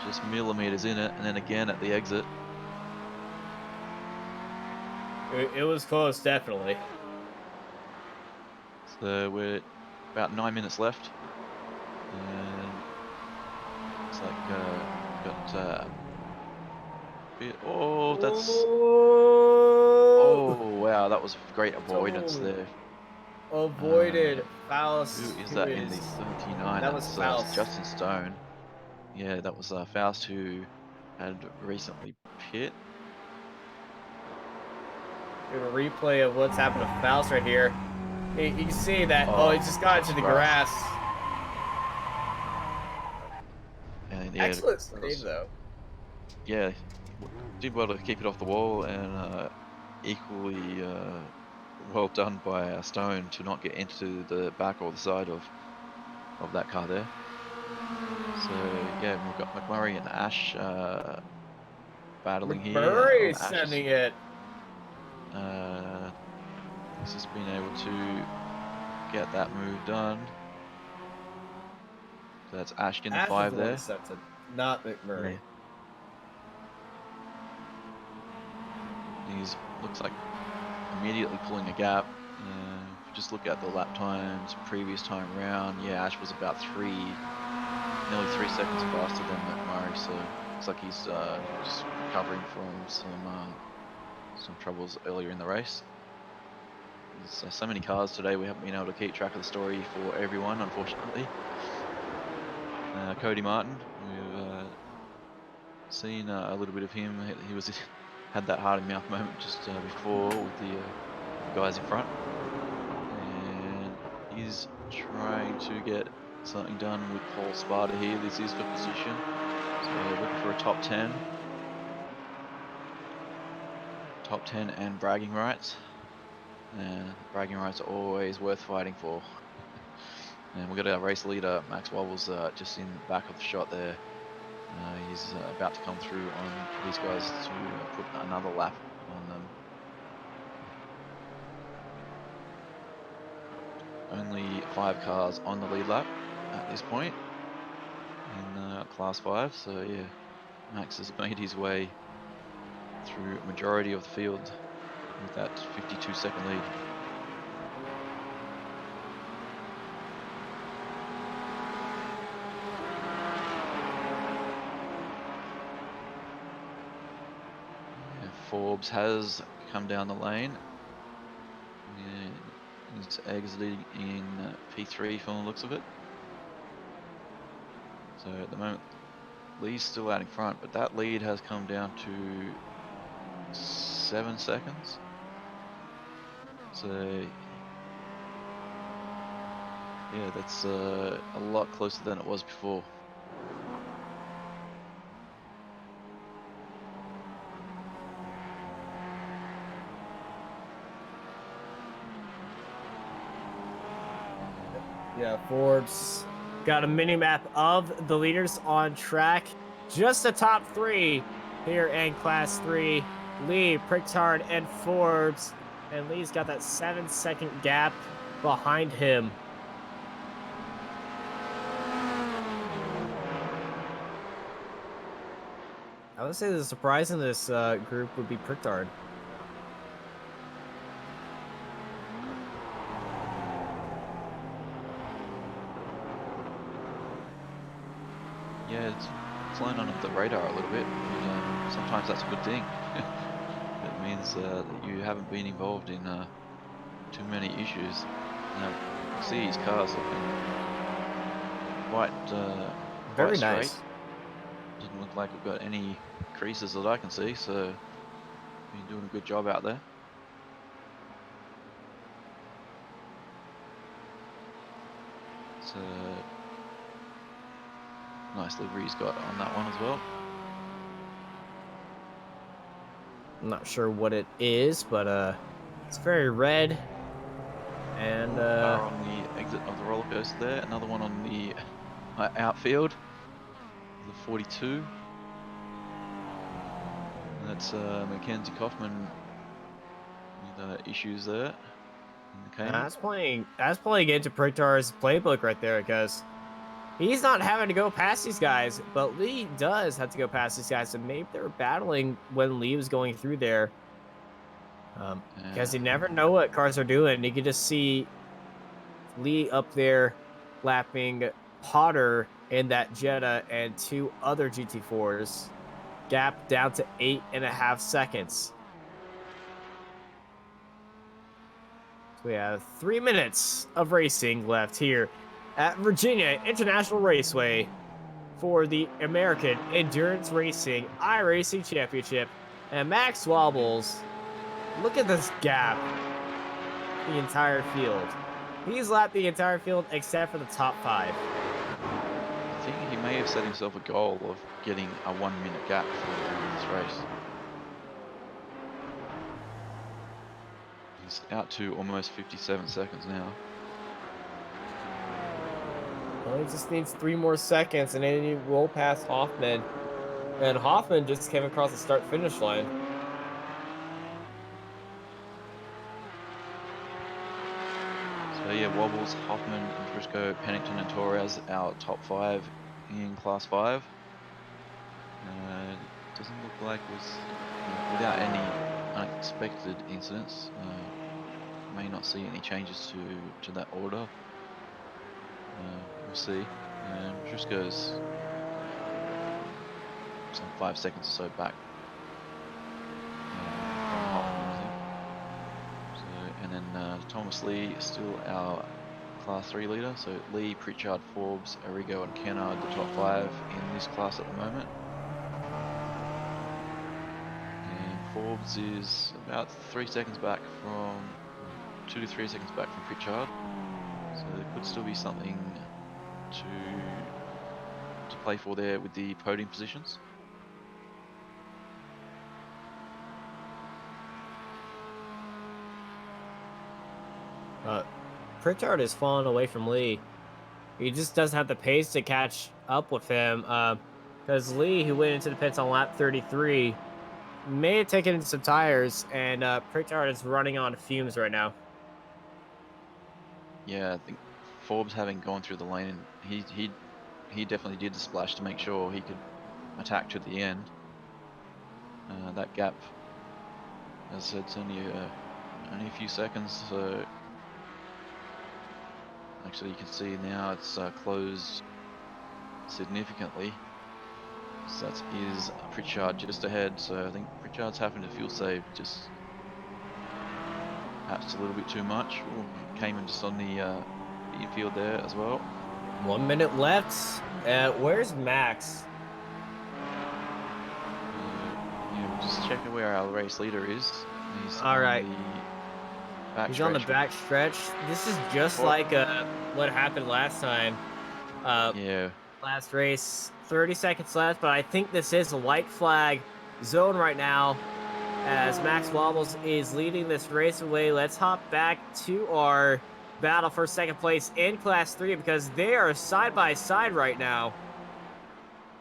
just millimeters in it, and then again at the exit. It was close, definitely. So we're about 9 minutes left, and it's like got oh, that's wow, that was great avoidance there. Avoided Faust. Who is that in the 39? That was Faust. Justin Stone. Yeah, that was Faust, who had recently pit. A replay of what's happened to Faust right here. You can see that. Oh, he just got into the grass. And yeah, excellent save though. Yeah, did well to keep it off the wall, and equally well done by Stone to not get into the back or the side of that car there. So yeah, we've got McMurray and Ash battling here. McMurray sending it. He's just been able to get that move done. So that's Ash in the 5 there. Not McMurray. Yeah. He's looks like immediately pulling a gap. Just look at the lap times previous time round. Yeah, Ash was about nearly 3 seconds faster than McMurray. So looks like he's just recovering from some troubles earlier in the race. There's so many cars today, we haven't been able to keep track of the story for everyone, unfortunately. Cody Martin, we've seen a little bit of him. He had that heart in mouth moment just before with the guys in front, and he's trying to get something done with Paul Sparta here. This is for position, so looking for a top 10. top 10 and bragging rights. Bragging rights are always worth fighting for. And we've got our race leader, Max Wobbles, just in the back of the shot there. He's about to come through on these guys to put another lap on them. Only 5 cars on the lead lap at this point in Class 5, so yeah, Max has made his way through a majority of the field with that 52-second lead. Forbes has come down the lane. He's exiting in P3 from the looks of it. So at the moment, Lee's still out in front, but that lead has come down to 7 seconds. So yeah, that's a lot closer than it was before. Yeah, Forbes got a mini map of the leaders on track. Just the top 3 here in Class 3. Lee, Prickard, and Forbes. And Lee's got that 7-second gap behind him. I would say the surprise in this group would be Prickard. Yeah, it's flown under the radar a little bit, but sometimes that's a good thing. It means that you haven't been involved in too many issues. Now, you see his cars looking quite Very straight. nice. Doesn't look like we've got any creases that I can see, so been doing a good job out there. It's nice livery he's got on that one as well. I'm not sure what it is, but it's very red. And Car on the exit of the roller coaster there. Another one on the outfield. The 42. That's Mackenzie Kaufman with issues there in the Cayman. that's playing into Prickard's playbook right there, because he's not having to go past these guys, but Lee does have to go past these guys, and maybe they were battling when Lee was going through there. Because you never know what cars are doing. You can just see Lee up there lapping Potter in that Jetta and 2 other GT4s. Gap down to 8.5 seconds. So we have 3 minutes of racing left here at Virginia International Raceway for the American Endurance Racing iRacing Championship. And Max Wobbles, look at this gap. The entire field. He's lapped the entire field except for the top 5. I think he may have set himself a goal of getting a 1-minute gap for this race. He's out to almost 57 seconds now. Well, he just needs 3 more seconds, and then he will pass Hoffman. And Hoffman just came across the start-finish line. So yeah, Wobbles, Hoffman, Briscoe, Pennington and Torres, our top 5 in Class 5. Doesn't look like it was without any unexpected incidents. May not see any changes to that order. We'll see. Briscoe's some 5 seconds or so back. And then Thomas Lee is still our Class 3 leader. So Lee, Pritchard, Forbes, Arrigo and Kennard, the top 5 in this class at the moment. And Forbes is about 3 seconds back from, 2 to 3 seconds back from Pritchard. So there could still be something to play for there with the podium positions. Pritchard is falling away from Lee. He just doesn't have the pace to catch up with him. Because Lee, who went into the pits on lap 33, may have taken some tires, and Pritchard is running on fumes right now. Yeah, I think Forbes having gone through the lane, he definitely did the splash to make sure he could attack to the end. That gap, as I said, it's only a few seconds. So actually, you can see now it's closed significantly. So that is Pritchard just ahead. So I think Pritchard's having to fuel save just perhaps a little bit too much. Ooh, came in just on the infield there as well. 1 minute left. Where's Max? Yeah, just checking where our race leader is. He's All on right. the back He's on the stretch. back stretch. This is just like what happened last time. Yeah, Last race, 30 seconds left, but I think this is a white flag zone right now as Max Wobbles is leading this race away. Let's hop back to our battle for second place in Class 3 because they are side by side right now.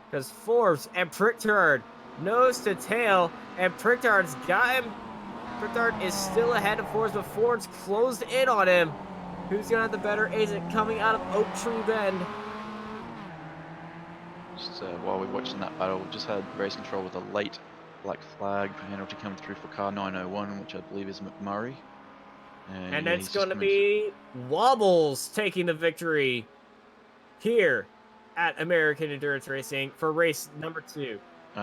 Because Forbes and Pritchard nose to tail, and Pritchard's got him. Pritchard is still ahead of Forbes, but Forbes closed in on him. Who's gonna have the better agent coming out of Oak Tree Bend? just while we're watching that battle, we just had race control with a late black flag penalty coming through for car 901, which I believe is McMurray. And yeah, it's he's going just to coming through. be Wobbles taking the victory here at American Endurance Racing for race number 2.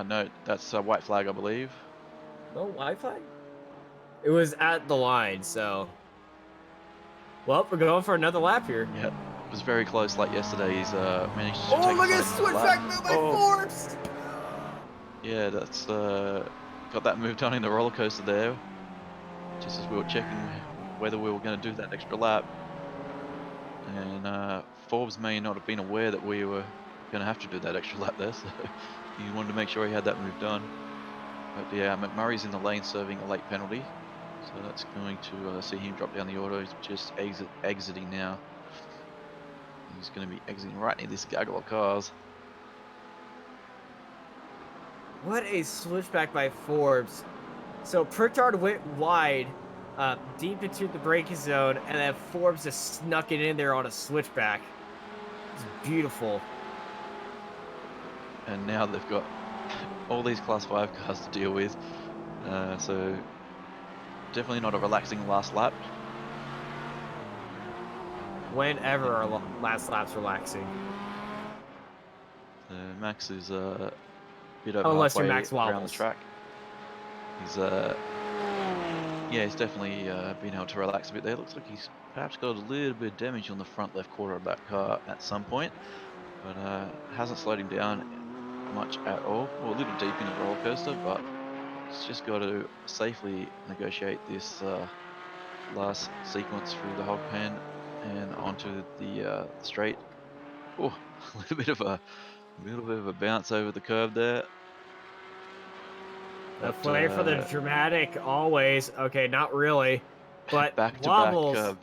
No, that's a white flag, I believe. No Wi-Fi? It was at the line, so. Well, we're going for another lap here. Yeah, it was very close like yesterday. He's managed to Oh, take look us at on the another switchback lap. move by Forbes! Yeah, that's got that moved on in the roller coaster there. Just as we were checking whether we were going to do that extra lap. And Forbes may not have been aware that we were going to have to do that extra lap there, so he wanted to make sure he had that moved on. But yeah, McMurray's in the lane serving a late penalty, so that's going to see him drop down the auto. He's just exiting now. He's going to be exiting right near this gaggle of cars. What a switchback by Forbes. So Pritchard went wide, deep into the braking zone, and then Forbes just snuck it in there on a switchback. It's beautiful. And now they've got all these Class 5 cars to deal with. So definitely not a relaxing last lap. Whenever our last lap's relaxing. Max is a bit over Unless you're halfway Max around the Wobbles. track. He's he's definitely been able to relax a bit there. Looks like he's perhaps got a little bit of damage on the front left quarter of that car at some point, but hasn't slowed him down much at all. Well, a little deep in the roller coaster, but he's just got to safely negotiate this last sequence through the hog pen and onto the straight. Oh, a little bit of a bounce over the curb there. The flare for the dramatic always. Okay, not really. But Wobbles.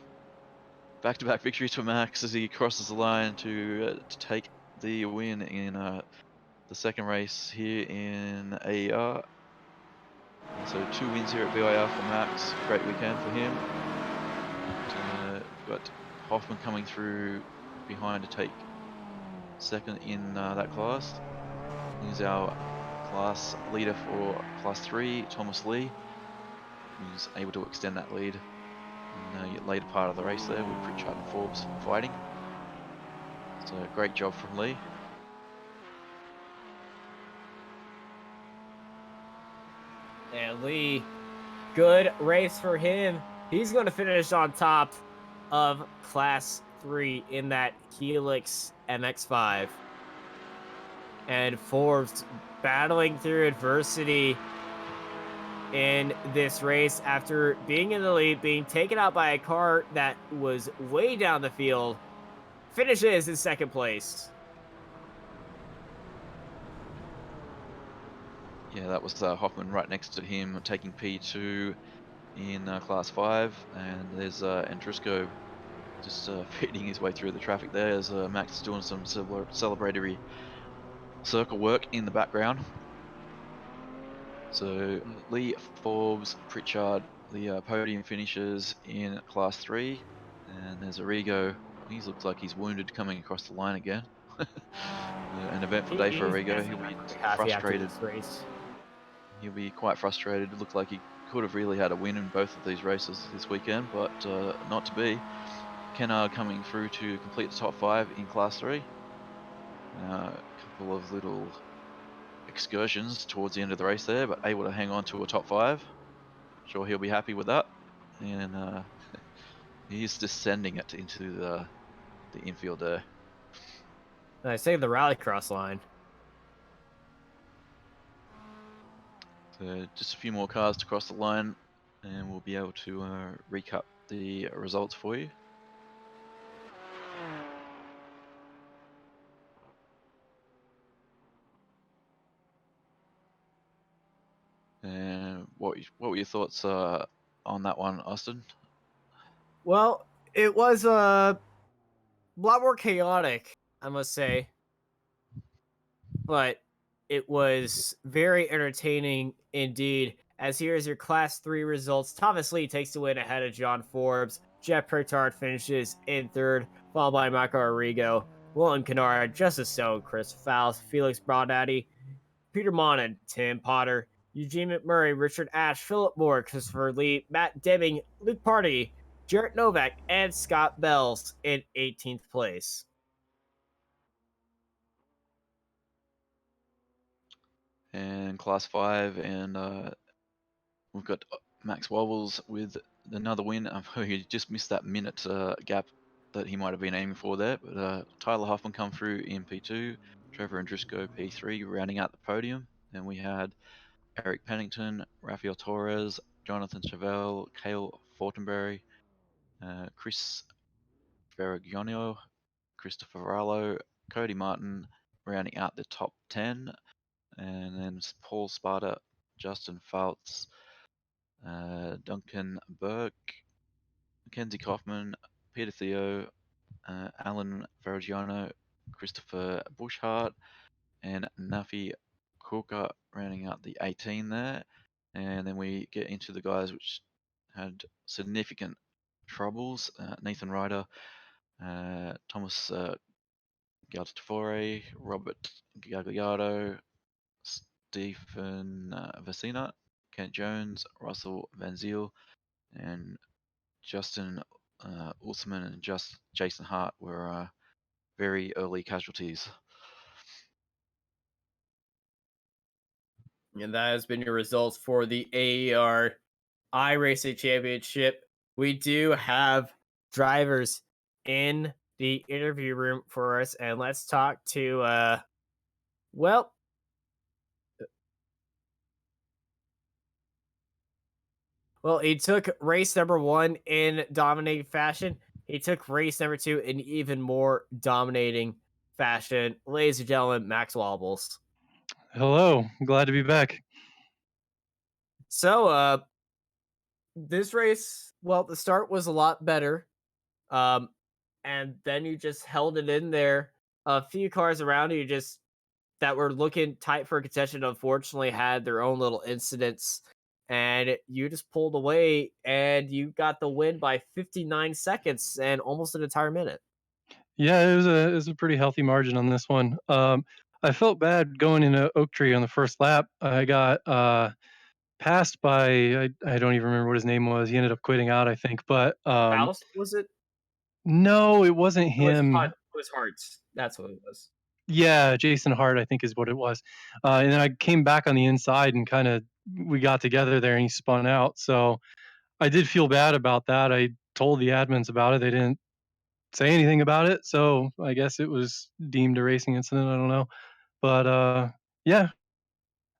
Back-to-back victories for Max as he crosses the line to take the win in the second race here in AER. So 2 wins here at VIR for Max. Great weekend for him. We've got Hoffman coming through behind to take second in that class. He's our class leader for Class 3, Thomas Lee, who's able to extend that lead in the later part of the race there with Pritchard and Forbes fighting. So great job from Lee. And Lee, good race for him. He's going to finish on top of Class 3 in that Helix MX-5. And Forbes battling through adversity in this race after being in the lead, being taken out by a car that was way down the field, finishes in second place. Yeah, that was Hoffman right next to him taking P2. in Class 5, and there's Andrisco just feeding his way through the traffic there as Max is doing some celebratory circle work in the background. So Lee, Forbes, Pritchard, the podium finishers in Class 3, and there's Arrigo. He looks like he's wounded coming across the line again. An eventful day for He's Arrigo. He'll definitely be not very happy after frustrated. this race. He'll be quite frustrated. It looked like he could have really had a win in both of these races this weekend, but not to be. Kennard coming through to complete the top 5 in Class 3. A couple of little excursions towards the end of the race there, but able to hang on to a top 5. Sure he'll be happy with that. And he's descending it into the infield there. I saved the rallycross line. So just a few more cars to cross the line, and we'll be able to recap the results for you. And what were your thoughts on that one, Austin? Well, it was a lot more chaotic, I must say, but it was very entertaining indeed. As here is your Class 3 results. Thomas Lee takes the win ahead of John Forbes. Jeff Pritchard finishes in third, followed by Michael Arrigo. Wilton Kennard, Justice Stone, Chris Fowles, Felix Broadaddy, Peter Monin, Tim Potter, Eugene McMurray, Richard Ash, Philip Moore, Christopher Lee, Matt Deming, Luke Party, Jarrett Novak, and Scott Bells in 18th place. And Class 5, and we've got Max Wobbles with another win. He just missed that minute gap that he might have been aiming for there. But Tyler Hoffman come through in P2, Trevor Andrisco P3, rounding out the podium. Then we had Eric Pennington, Rafael Torres, Jonathan Chevelle, Cale Fortenberry, Chris Ferragiano, Christopher Rallo, Cody Martin, rounding out the top 10. And then Paul Sparta, Justin Faltz, Duncan Burke, Mackenzie Kaufman, Peter Theo, Alan Ferragiano, Christopher Bushart, and Nafi Kuka rounding out the 18 there. And then we get into the guys which had significant troubles. Nathan Ryder, Thomas Galtatore, Robert Gagliardo, Stephen Vecina, Kent Jones, Russell Van Zyl, and Justin Ulsman and Jason Hart were very early casualties. And that has been your results for the AER iRacing Championship. We do have drivers in the interview room for us, and let's talk to well, he took race number 1 in dominating fashion. He took race number 2 in even more dominating fashion. Ladies and gentlemen, Max Wobbles. Hello, glad to be back. So, this race, well, the start was a lot better. And then you just held it in there. A few cars around you just that were looking tight for a contention, unfortunately, had their own little incidents. And you just pulled away and you got the win by 59 seconds and almost an entire minute. Yeah, it was a pretty healthy margin on this one. I felt bad going into Oak Tree on the first lap. I got passed by I don't even remember what his name was. He ended up quitting out, I think. But House, was it? no, it wasn't It was him. It was Hearts. That's what it was. Yeah, Jason Hart, I think is what it was. And then I came back on the inside and kind of we got together there and he spun out. So I did feel bad about that. I told the admins about it. They didn't say anything about it, so I guess it was deemed a racing incident. I don't know, but yeah,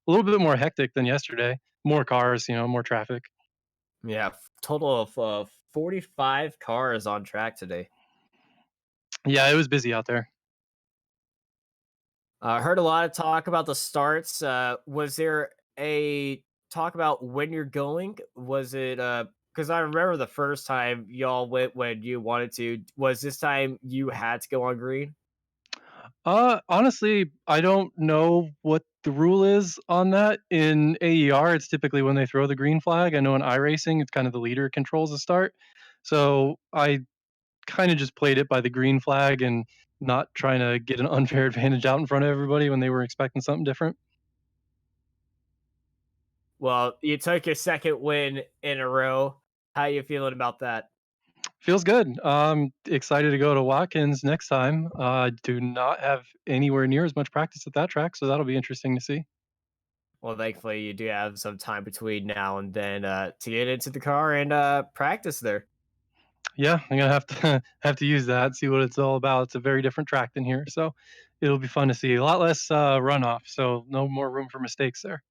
a little bit more hectic than yesterday. More cars, more traffic. Yeah, total of 45 cars on track today. Yeah, it was busy out there. I heard a lot of talk about the starts. Was there a talk about when you're going? Was it because I remember the first time y'all went when you wanted to. Was this time you had to go on green? Honestly, I don't know what the rule is on that. In AER, it's typically when they throw the green flag. I know in iRacing, it's kind of the leader controls the start. So I kind of just played it by the green flag and not trying to get an unfair advantage out in front of everybody when they were expecting something different. Well, you took your second win in a row. How you feeling about that? Feels good. Excited to go to Watkins next time. Do not have anywhere near as much practice at that track, so that'll be interesting to see. Well, thankfully you do have some time between now and then to get into the car and practice there. Yeah, I'm gonna have to have to use that, see what it's all about. It's a very different track than here, so it'll be fun to see. A lot less runoff, so no more room for mistakes there.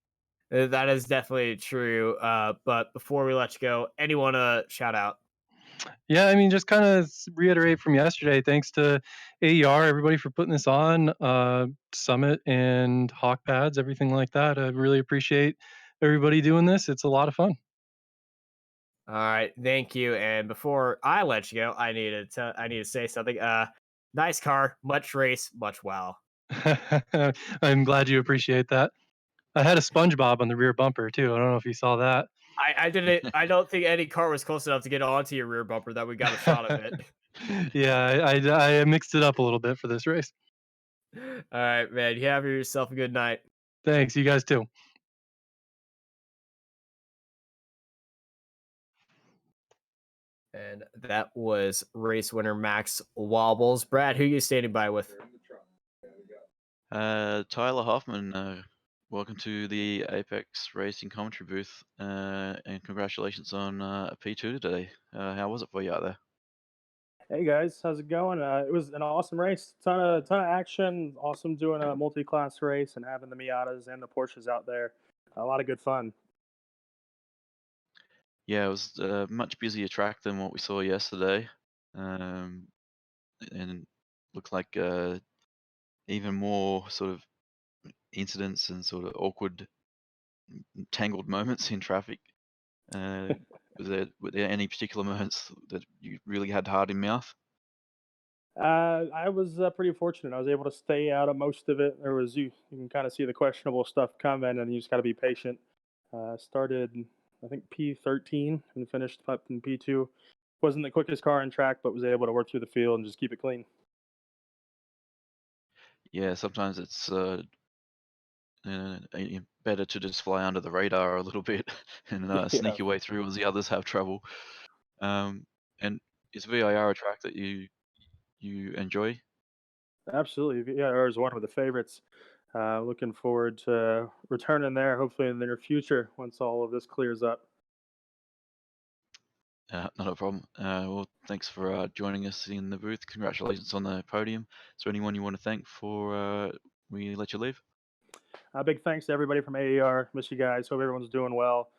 That is definitely true. But before we let you go, anyone shout out? Yeah, I mean, just kind of reiterate from yesterday. Thanks to AER, everybody for putting this on, Summit and Hawk Pads, everything like that. I really appreciate everybody doing this. It's a lot of fun. All right, thank you. And before I let you go, I need to say something. Nice car, much race, much wow. I'm glad you appreciate that. I had a SpongeBob on the rear bumper too. I don't know if you saw that. I didn't. I don't think any car was close enough to get onto your rear bumper that we got a shot of it. Yeah, I mixed it up a little bit for this race. All right, man. You have yourself a good night. Thanks, you guys too. And that was race winner Max Wobbles. Brad, who you standing by with? Tyler Hoffman, welcome to the Apex Racing commentary booth, and congratulations on a P2 today. How was it for you out there? Hey guys, how's it going? It was an awesome race. Ton of action. Awesome doing a multi-class race and having the Miatas and the Porsches out there. A lot of good fun. Yeah, it was a much busier track than what we saw yesterday, um, and looked like even more sort of incidents and sort of awkward, tangled moments in traffic. Uh, were there any particular moments that you really had hard in mouth? I was pretty fortunate. I was able to stay out of most of it. There was you can kind of see the questionable stuff coming, and you just got to be patient. Started I think P13 and finished up in P2. Wasn't the quickest car on track, but was able to work through the field and just keep it clean. Yeah, sometimes it's better to just fly under the radar a little bit and Yeah, sneak your way through as the others have trouble. Um, and is VIR a track that you enjoy? absolutely. VIR is one of the favorites. Looking forward to returning there, hopefully in the near future once all of this clears up. Not a problem. Well, thanks for joining us in the booth. Congratulations on the podium. Is there anyone you want to thank for we let you leave? Big thanks to everybody from AER. Miss you guys. Hope everyone's doing well.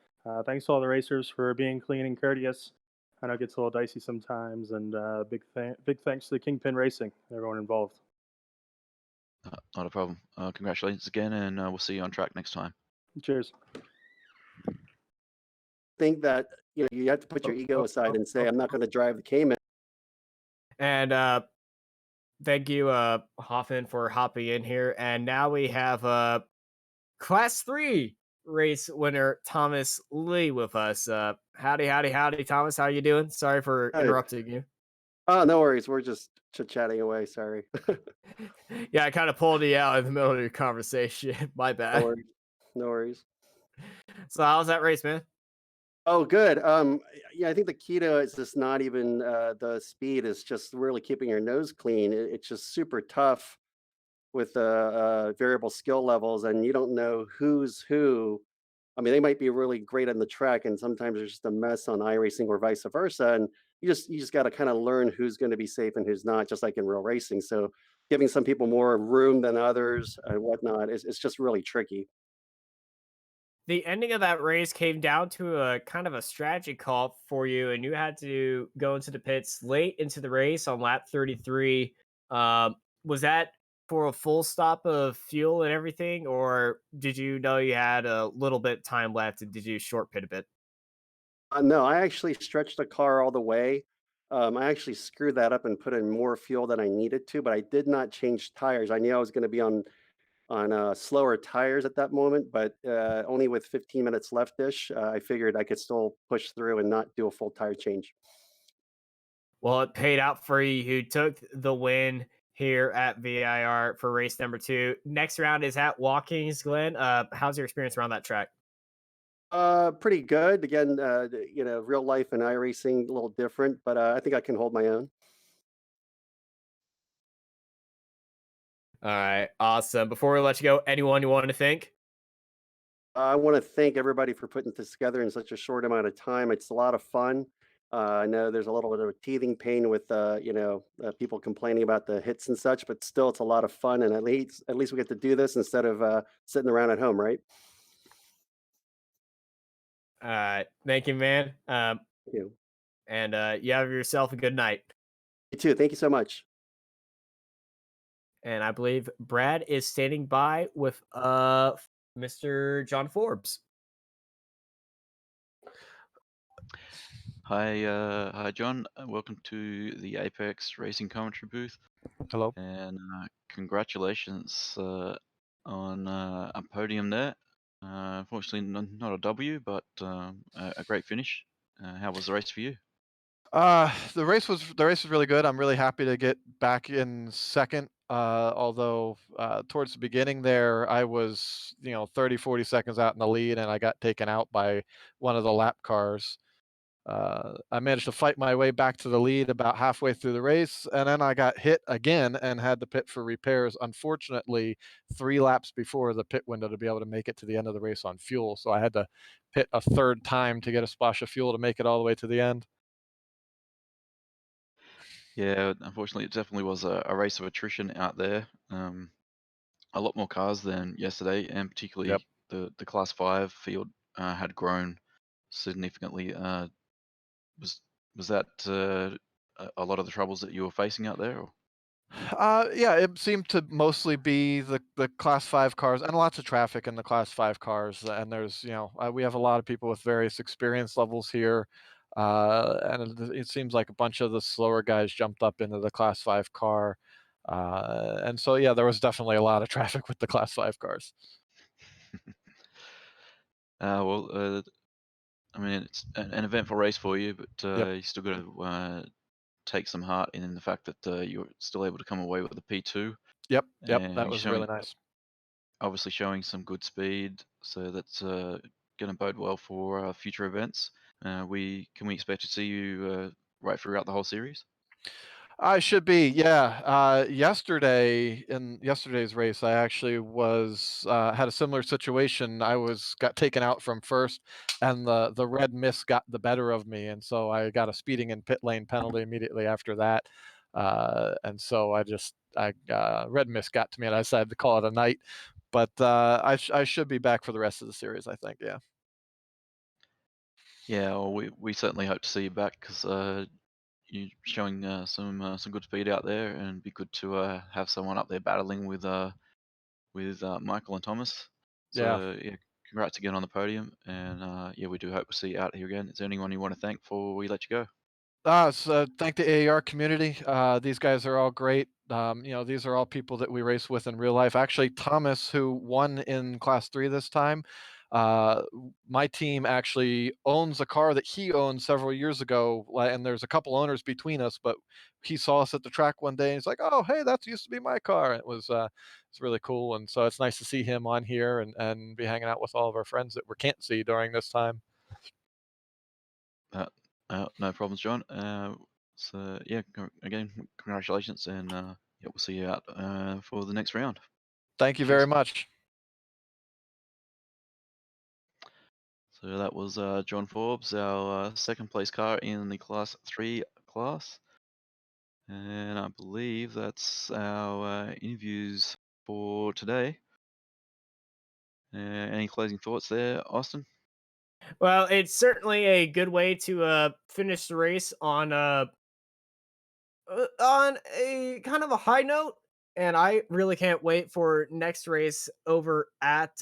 Thanks to all the racers for being clean and courteous. I know it gets a little dicey sometimes, and big thanks to the Kingpin Racing, everyone involved. Not a problem. Congratulations again, and we'll see you on track next time. Cheers. Think that you have to put your ego aside and say, I'm not going to drive the Cayman. And thank you, Hoffman, for hopping in here. And now we have Class 3 race winner Thomas Lee with us. Howdy, howdy, howdy, Thomas. How you doing? Sorry for Hi. interrupting you. Oh, no worries. We're just chit-chatting away. Sorry. Yeah, I kind of pulled you out in the middle of your conversation. My No bad. worries. No worries. So how's that race, man? Oh, good. Yeah, I think the key to it is just not even the speed. Is just really keeping your nose clean. It's just super tough with variable skill levels, and you don't know who's who. I mean, they might be really great on the track, and sometimes there's just a mess on iRacing or vice versa. And you just got to kind of learn who's going to be safe and who's not, just like in real racing. So giving some people more room than others and whatnot is it's just really tricky. The ending of that race came down to a kind of a strategy call for you, and you had to go into the pits late into the race on lap 33. Was that for a full stop of fuel and everything, or did you know you had a little bit time left and did you short pit a bit? No, I actually stretched the car all the way. I actually screwed that up and put in more fuel than I needed to, but I did not change tires. I knew I was going to be on slower tires at that moment, but only with 15 minutes left-ish, I figured I could still push through and not do a full tire change. Well, it paid out for you. Who took the win here at VIR for race number 2. Next round is at Watkins Glen. How's your experience around that track? Pretty good. Again, real life and iRacing a little different, but I think I can hold my own. All right, awesome. Before we let you go, anyone you wanted to thank? I want to thank everybody for putting this together in such a short amount of time. It's a lot of fun. I know there's a little bit of a teething pain with, people complaining about the hits and such, but still, it's a lot of fun. And at least we get to do this instead of sitting around at home, right? All right, thank you, man. Thank you. And you have yourself a good night. You too. Thank you so much. And I believe Brad is standing by with Mr. John Forbes. Hi, John. Welcome to the Apex Racing commentary booth, Hello. and congratulations on a podium there. Unfortunately, not a W, but a great finish. How was the race for you? The race was really good. I'm really happy to get back in second. Although towards the beginning there, I was 30, 40 seconds out in the lead, and I got taken out by one of the lap cars. I managed to fight my way back to the lead about halfway through the race, and then I got hit again and had to pit for repairs. Unfortunately, 3 laps before the pit window to be able to make it to the end of the race on fuel. So I had to pit a third time to get a splash of fuel to make it all the way to the end. Yeah, unfortunately, it definitely was a race of attrition out there. A lot more cars than yesterday, and Yep. particularly the Class 5 field had grown significantly. Was was that a lot of the troubles that you were facing out there? Or? Yeah, it seemed to mostly be the Class 5 cars and lots of traffic in the Class 5 cars. And there's, we have a lot of people with various experience levels here. And it seems like a bunch of the slower guys jumped up into the Class 5 car. And so, yeah, there was definitely a lot of traffic with the Class 5 cars. Well, I mean, it's an eventful race for you, but Yep. you still got to take some heart in the fact that you're still able to come away with a P2, Yep. Yep. and That you're was really showing nice. obviously showing some good speed. So that's going to bode well for future events. Can we expect to see you right throughout the whole series? I should be, yeah. In yesterday's race, I actually was had a similar situation. Got taken out from first, and the red mist got the better of me, and so I got a speeding in pit lane penalty immediately after that. And so I red mist got to me, and I decided to call it a night. But I should be back for the rest of the series, I think. Yeah. Yeah, well, we certainly hope to see you back because you're showing some good speed out there, and it'd be good to have someone up there battling with Michael and Thomas. Yeah. So yeah, congrats again on the podium, and yeah, we do hope to see you out here again. Is there anyone you want to thank before we let you go? So thank the AER community. These guys are all great. These are all people that we race with in real life. Actually, Thomas, who won in Class 3 this time, my team actually owns a car that he owned several years ago, and there's a couple owners between us. But he saw us at the track one day, and he's like, "Oh, hey, that used to be my car." It's really cool, and so it's nice to see him on here and be hanging out with all of our friends that we can't see during this time. Uh, no problems, John. So yeah, again, congratulations, and yeah, we'll see you out for the next round. Thank you very Cheers. much. So that was John Forbes, our second place car in the Class 3 class. And I believe that's our interviews for today. Any closing thoughts there, Austin? Well, it's certainly a good way to finish the race on a kind of a high note. And I really can't wait for next race over at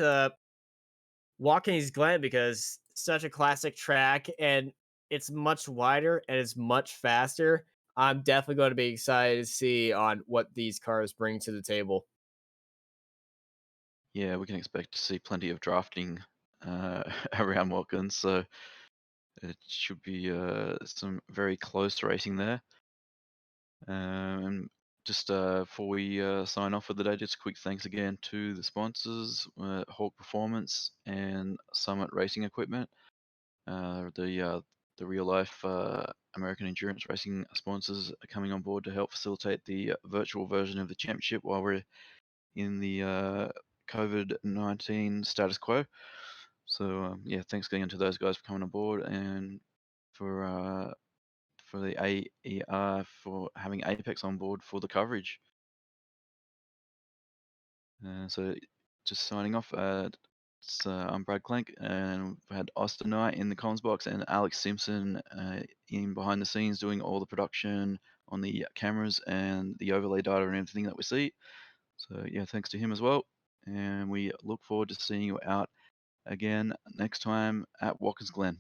Watkins Glen because such a classic track and it's much wider and it's much faster. I'm definitely going to be excited to see on what these cars bring to the table. Yeah, we can expect to see plenty of drafting around Watkins, so it should be some very close racing there. And just before we sign off for the day, just a quick thanks again to the sponsors, Hawk Performance and Summit Racing Equipment, the real life American endurance racing sponsors are coming on board to help facilitate the virtual version of the championship while we're in the COVID-19 status quo. So yeah, thanks again to those guys for coming on board and for the AER for having Apex on board for the coverage. So just signing off. I'm Brad Clank, and we had Austin Knight in the comms box and Alex Simpson in behind the scenes doing all the production on the cameras and the overlay data and everything that we see. So yeah, thanks to him as well. And we look forward to seeing you out again next time at Watkins Glen.